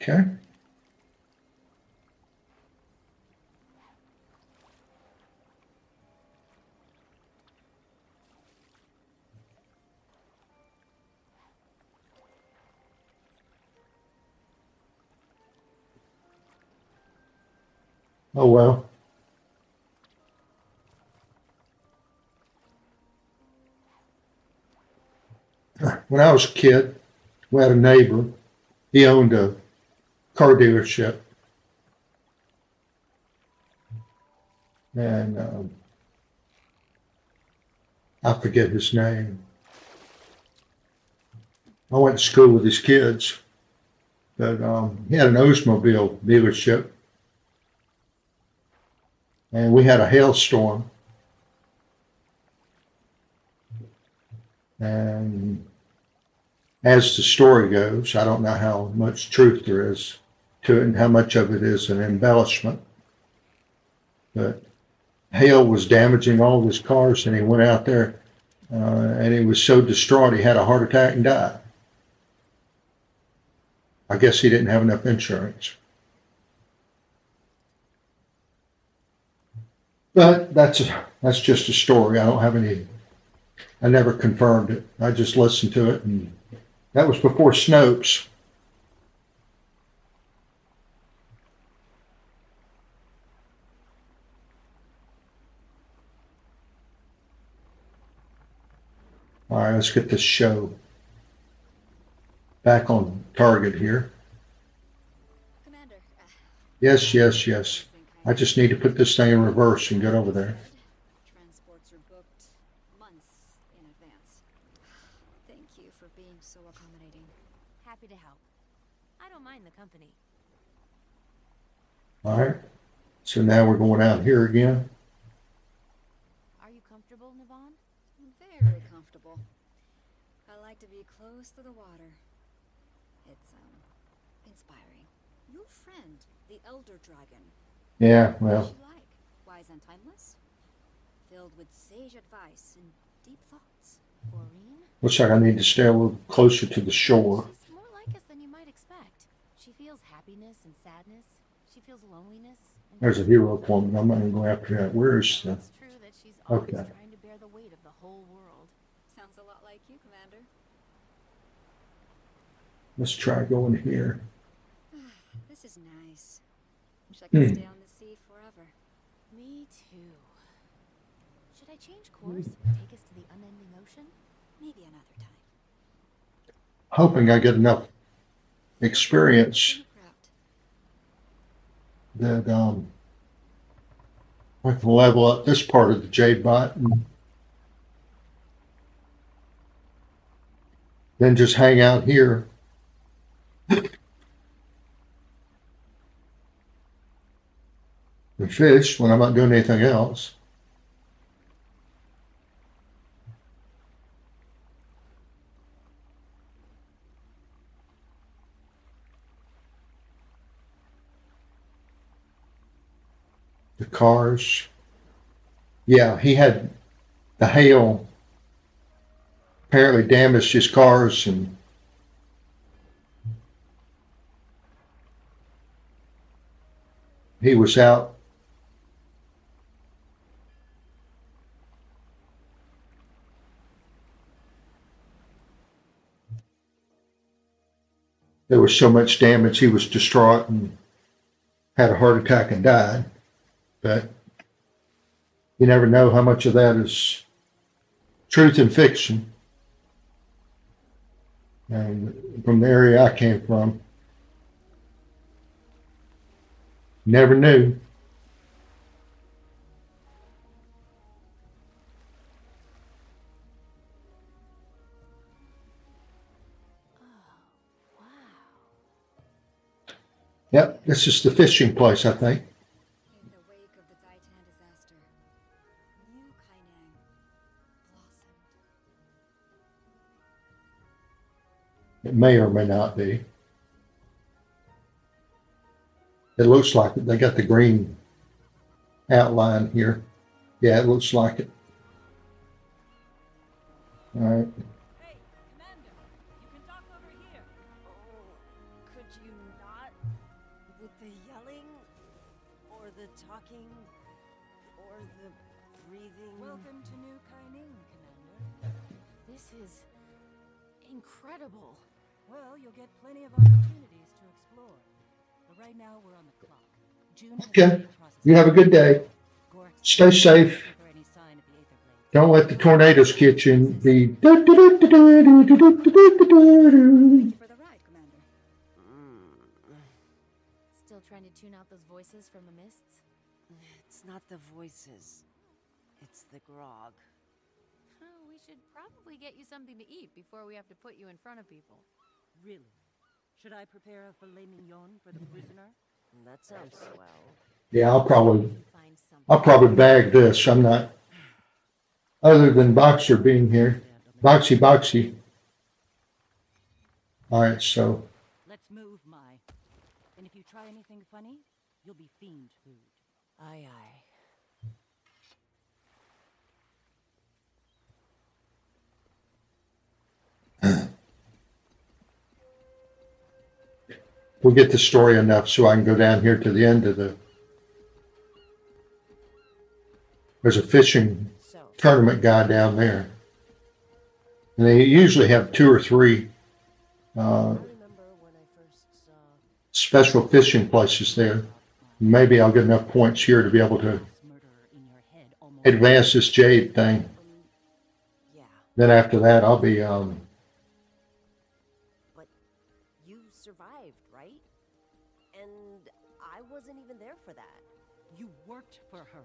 [SPEAKER 1] Okay. Oh well. When I was a kid, we had a neighbor. He owned a car dealership. And I forget his name. I went to school with his kids, but he had an Oldsmobile dealership. And we had a hailstorm. And as the story goes, I don't know how much truth there is to it and how much of it is an embellishment. But hail was damaging all of his cars, and he went out there and he was so distraught he had a heart attack and died. I guess he didn't have enough insurance. But that's just a story. I don't have any. I never confirmed it. I just listened to it, and that was before Snopes. All right, let's get this show back on target here.
[SPEAKER 12] Commander.
[SPEAKER 1] Yes, yes, yes. I just need to put this thing in reverse and get over there.
[SPEAKER 12] Transports are booked months in advance. Thank you for being so accommodating.
[SPEAKER 8] Happy to help. I don't mind the company.
[SPEAKER 1] All right. So now we're going out here again.
[SPEAKER 8] Are you comfortable, Navon?
[SPEAKER 12] Very comfortable. I like to be close to the water. It's inspiring. Your friend, the Elder Dragon.
[SPEAKER 1] Yeah, well.
[SPEAKER 12] What's she like? Wise and timeless? Filled with sage advice and deep thoughts.
[SPEAKER 8] Maureen?
[SPEAKER 1] Looks like I need to stay a little closer to the shore.
[SPEAKER 8] She's more like us than you might expect. She feels happiness and sadness. She feels loneliness.
[SPEAKER 1] There's a hero woman. I'm not going to go after that. Where's the...
[SPEAKER 8] It's true that she's always
[SPEAKER 1] Okay.
[SPEAKER 8] trying to bear the weight of the whole world.
[SPEAKER 12] Sounds a lot like you, Commander.
[SPEAKER 1] Let's try going here.
[SPEAKER 12] This is nice. Wish I could stay on the sea forever.
[SPEAKER 8] Me too. Should I change course and take us to the unending ocean?
[SPEAKER 12] Maybe another time.
[SPEAKER 1] Hoping I get enough experience that I can level up this part of the Jade bot and then just hang out here. And fish when I'm not doing anything else. The cars. Yeah, he had the hail apparently damaged his cars and he was out. There was so much damage, he was distraught and had a heart attack and died. But you never know how much of that is truth and fiction. And from the area I came from, never knew. Yep, this is the fishing place, I think.
[SPEAKER 12] In the wake of the Titan disaster, New Kainan blossomed.
[SPEAKER 1] It may or may not be. It looks like it. They got the green outline here. Yeah, it looks like it. All right.
[SPEAKER 2] Hey, Commander, you can talk over here.
[SPEAKER 16] Oh, could you not? With the yelling, or the talking, or the breathing?
[SPEAKER 2] Welcome to New Kaining, Commander.
[SPEAKER 8] This is incredible.
[SPEAKER 2] Well, you'll get plenty of opportunities to explore. But right now, we're on the clock. June has
[SPEAKER 1] Okay.
[SPEAKER 2] a process.
[SPEAKER 1] You have a good day. Stay safe.
[SPEAKER 2] For any sign of the Aether Blades.
[SPEAKER 1] Don't let the tornadoes get you and be.
[SPEAKER 12] Thank you for the ride, Commander.
[SPEAKER 8] Still trying to tune out those voices from the mists?
[SPEAKER 16] It's not the voices. It's the grog.
[SPEAKER 8] Oh, we should probably get you something to eat before we have to put you in front of people.
[SPEAKER 2] Really? Should I prepare a filet mignon for the prisoner?
[SPEAKER 16] That sounds swell.
[SPEAKER 1] Yeah, I'll probably bag this. I'm not. Other than Boxer being here, Boxy. All right, so.
[SPEAKER 2] Let's move, Mai. And if you try anything funny, you'll be fiend food.
[SPEAKER 16] Aye, aye.
[SPEAKER 1] We'll get the story enough so I can go down here to the end of the. There's a fishing tournament guy down there. And they usually have 2 or 3 special fishing places there. Maybe I'll get enough points here to be able to advance this Jade thing.
[SPEAKER 16] Yeah,
[SPEAKER 1] Then after that, I'll be,
[SPEAKER 16] But you survived, right? And I wasn't even there for that.
[SPEAKER 2] You worked for her.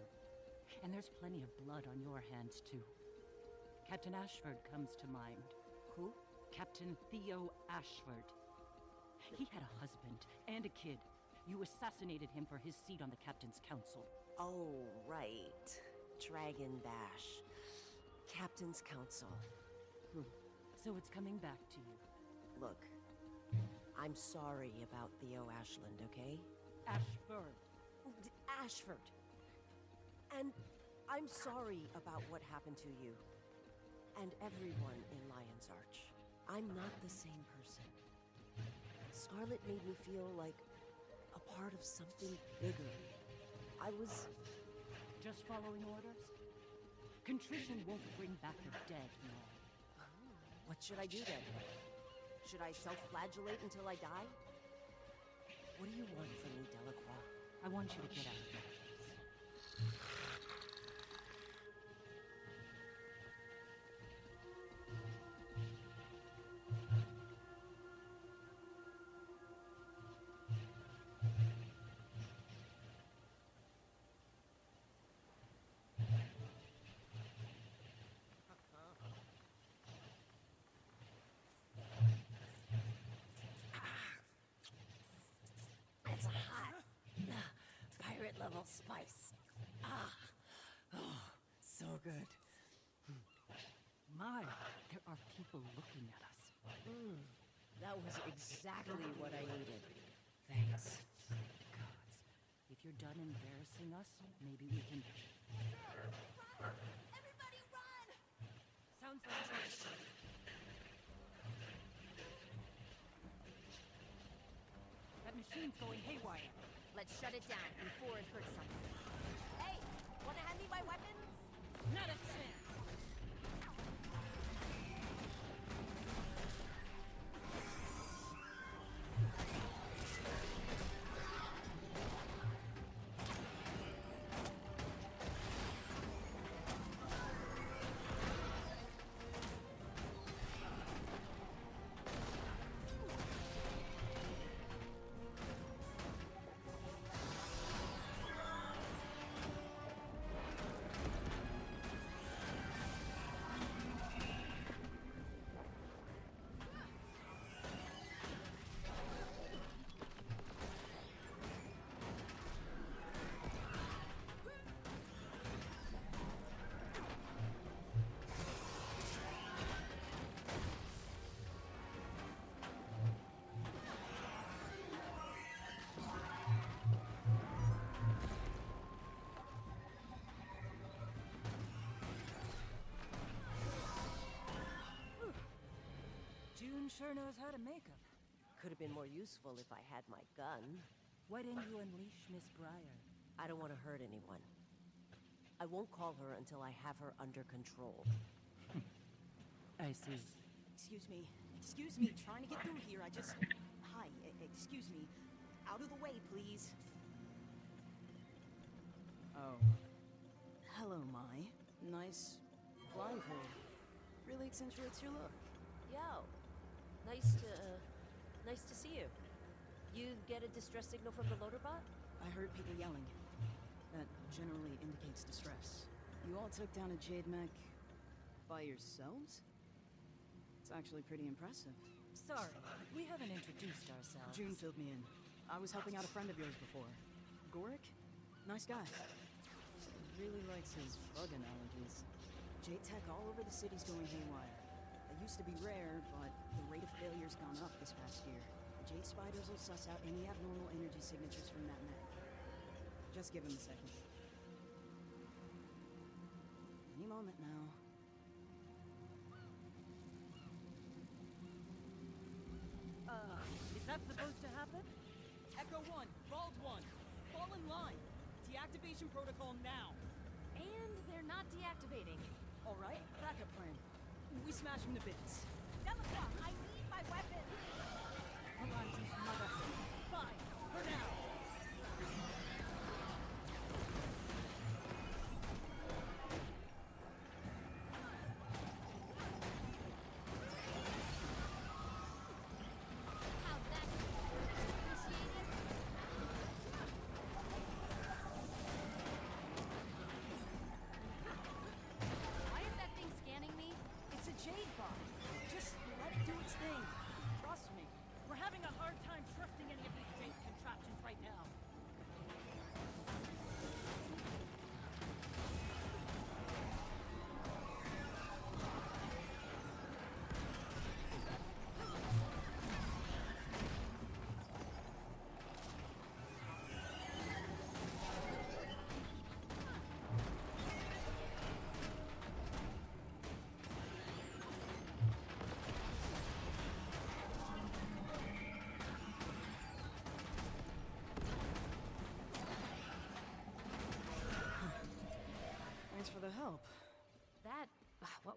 [SPEAKER 2] And there's plenty of blood on your hands, too. Captain Ashford comes to mind.
[SPEAKER 16] Who?
[SPEAKER 2] Captain Theo Ashford. He had a husband and a kid. You assassinated him for his seat on the Captain's Council.
[SPEAKER 16] Oh, right. Dragon Bash. Captain's Council.
[SPEAKER 2] So it's coming back to you.
[SPEAKER 16] Look, I'm sorry about Theo Ashland, okay?
[SPEAKER 2] Ashford.
[SPEAKER 16] Ashford. And I'm sorry about what happened to you. And everyone in Lion's Arch. I'm not the same person. Scarlet made me feel like a part of something bigger. I was...
[SPEAKER 2] Just following orders? Contrition won't bring back the dead, no.
[SPEAKER 16] What should I do then? Should I self-flagellate until I die? What do you want from me, Delacroix?
[SPEAKER 2] I want you to get out of my face.
[SPEAKER 16] It's a hot, pirate-level spice. Oh, so good.
[SPEAKER 2] My, there are people looking at us.
[SPEAKER 16] That was exactly what I needed. Thanks.
[SPEAKER 2] Gods, if you're done embarrassing us, maybe we can...
[SPEAKER 10] Everybody run!
[SPEAKER 2] Sounds like trouble. That machine's going haywire.
[SPEAKER 8] Let's shut it down before it hurts something. Hey, wanna hand me my weapons?
[SPEAKER 2] Not a chance. June sure knows how to make 'em.
[SPEAKER 16] Could have been more useful if I had my gun.
[SPEAKER 2] Why didn't you unleash Miss Breyer?
[SPEAKER 16] I don't want to hurt anyone. I won't call her until I have her under control.
[SPEAKER 2] I see.
[SPEAKER 17] Excuse me. Excuse me. Trying to get through here. I just... Hi. Excuse me. Out of the way, please. Oh. Hello, Mai. Nice blindfold. Really accentuates your look.
[SPEAKER 16] Yo, nice to see you. You get a distress signal from the loader bot?
[SPEAKER 17] I heard people yelling. That generally indicates distress. You all took down a Jade mech by yourselves? It's actually pretty impressive.
[SPEAKER 2] Sorry, we haven't introduced ourselves.
[SPEAKER 17] June filled me in. I was helping out a friend of yours before. Gorik? Nice guy. Really likes his bug analogies. Jade tech all over the city's going haywire. They used to be rare, but the rate of failure's gone up this past year. The Jade spiders will suss out any abnormal energy signatures from that mech. Just give him a second. Any moment now.
[SPEAKER 2] Is that supposed to happen?
[SPEAKER 17] Echo 1, Bald 1, fall in line. Deactivation protocol now.
[SPEAKER 8] And they're not deactivating.
[SPEAKER 17] All right, backup plan. We smash him to bits.
[SPEAKER 10] Delacroix, I need my weapon!
[SPEAKER 2] Alonzo's mother.
[SPEAKER 17] Fine, for now.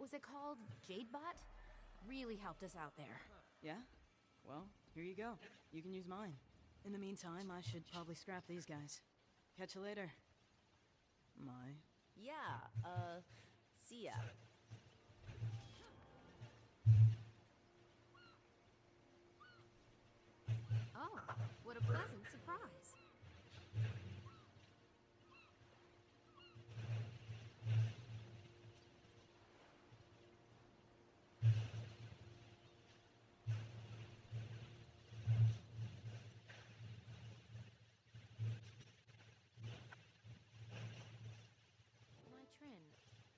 [SPEAKER 8] was it called? Jadebot? Really helped us out there.
[SPEAKER 17] Yeah? Well, here you go. You can use mine. In the meantime, I should probably scrap these guys. Catch you later. Mai.
[SPEAKER 16] Yeah, see ya.
[SPEAKER 8] Oh, what a pleasant surprise. My Trin,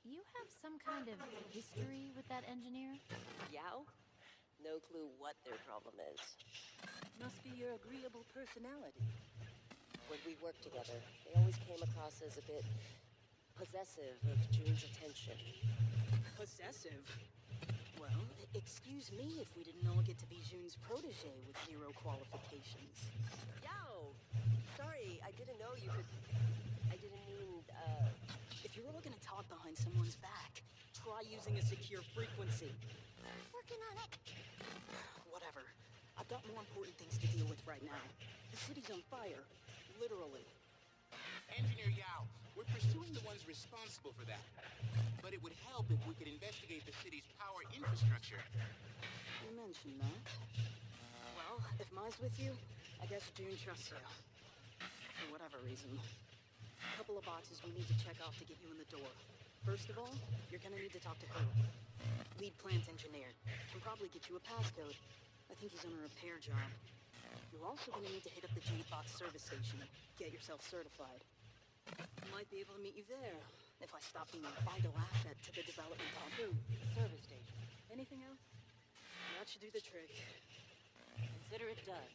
[SPEAKER 8] you have some kind of history with that engineer?
[SPEAKER 5] Yao? No clue what their problem is. Must be your agreeable personality. When we worked together, they always came across as a bit possessive of June's attention.
[SPEAKER 17] Possessive? Well, excuse me if we didn't all get to be June's protege with 0 qualifications.
[SPEAKER 16] Yo! Sorry, I didn't know you could... I didn't mean,
[SPEAKER 17] If you're all gonna talk behind someone's back, try using a secure frequency.
[SPEAKER 10] Working on it.
[SPEAKER 17] Whatever. I've got more important things to deal with right now. The city's on fire. Literally.
[SPEAKER 3] Engineer Yao, we're pursuing the ones responsible for that. But it would help if we could investigate the city's power infrastructure.
[SPEAKER 17] You mentioned that. Well, if Mai's with you, I guess June trusts you. For whatever reason. A couple of boxes we need to check off to get you in the door. First of all, you're gonna need to talk to who? Lead plant engineer. Can probably get you a passcode. I think he's on a repair job. You're also gonna need to hit up the Jadebot service station. Get yourself certified. Might be able to meet you there, if I stop being a vital asset to the development of
[SPEAKER 2] Service station.
[SPEAKER 17] Anything else? That should do the trick.
[SPEAKER 2] Consider it done.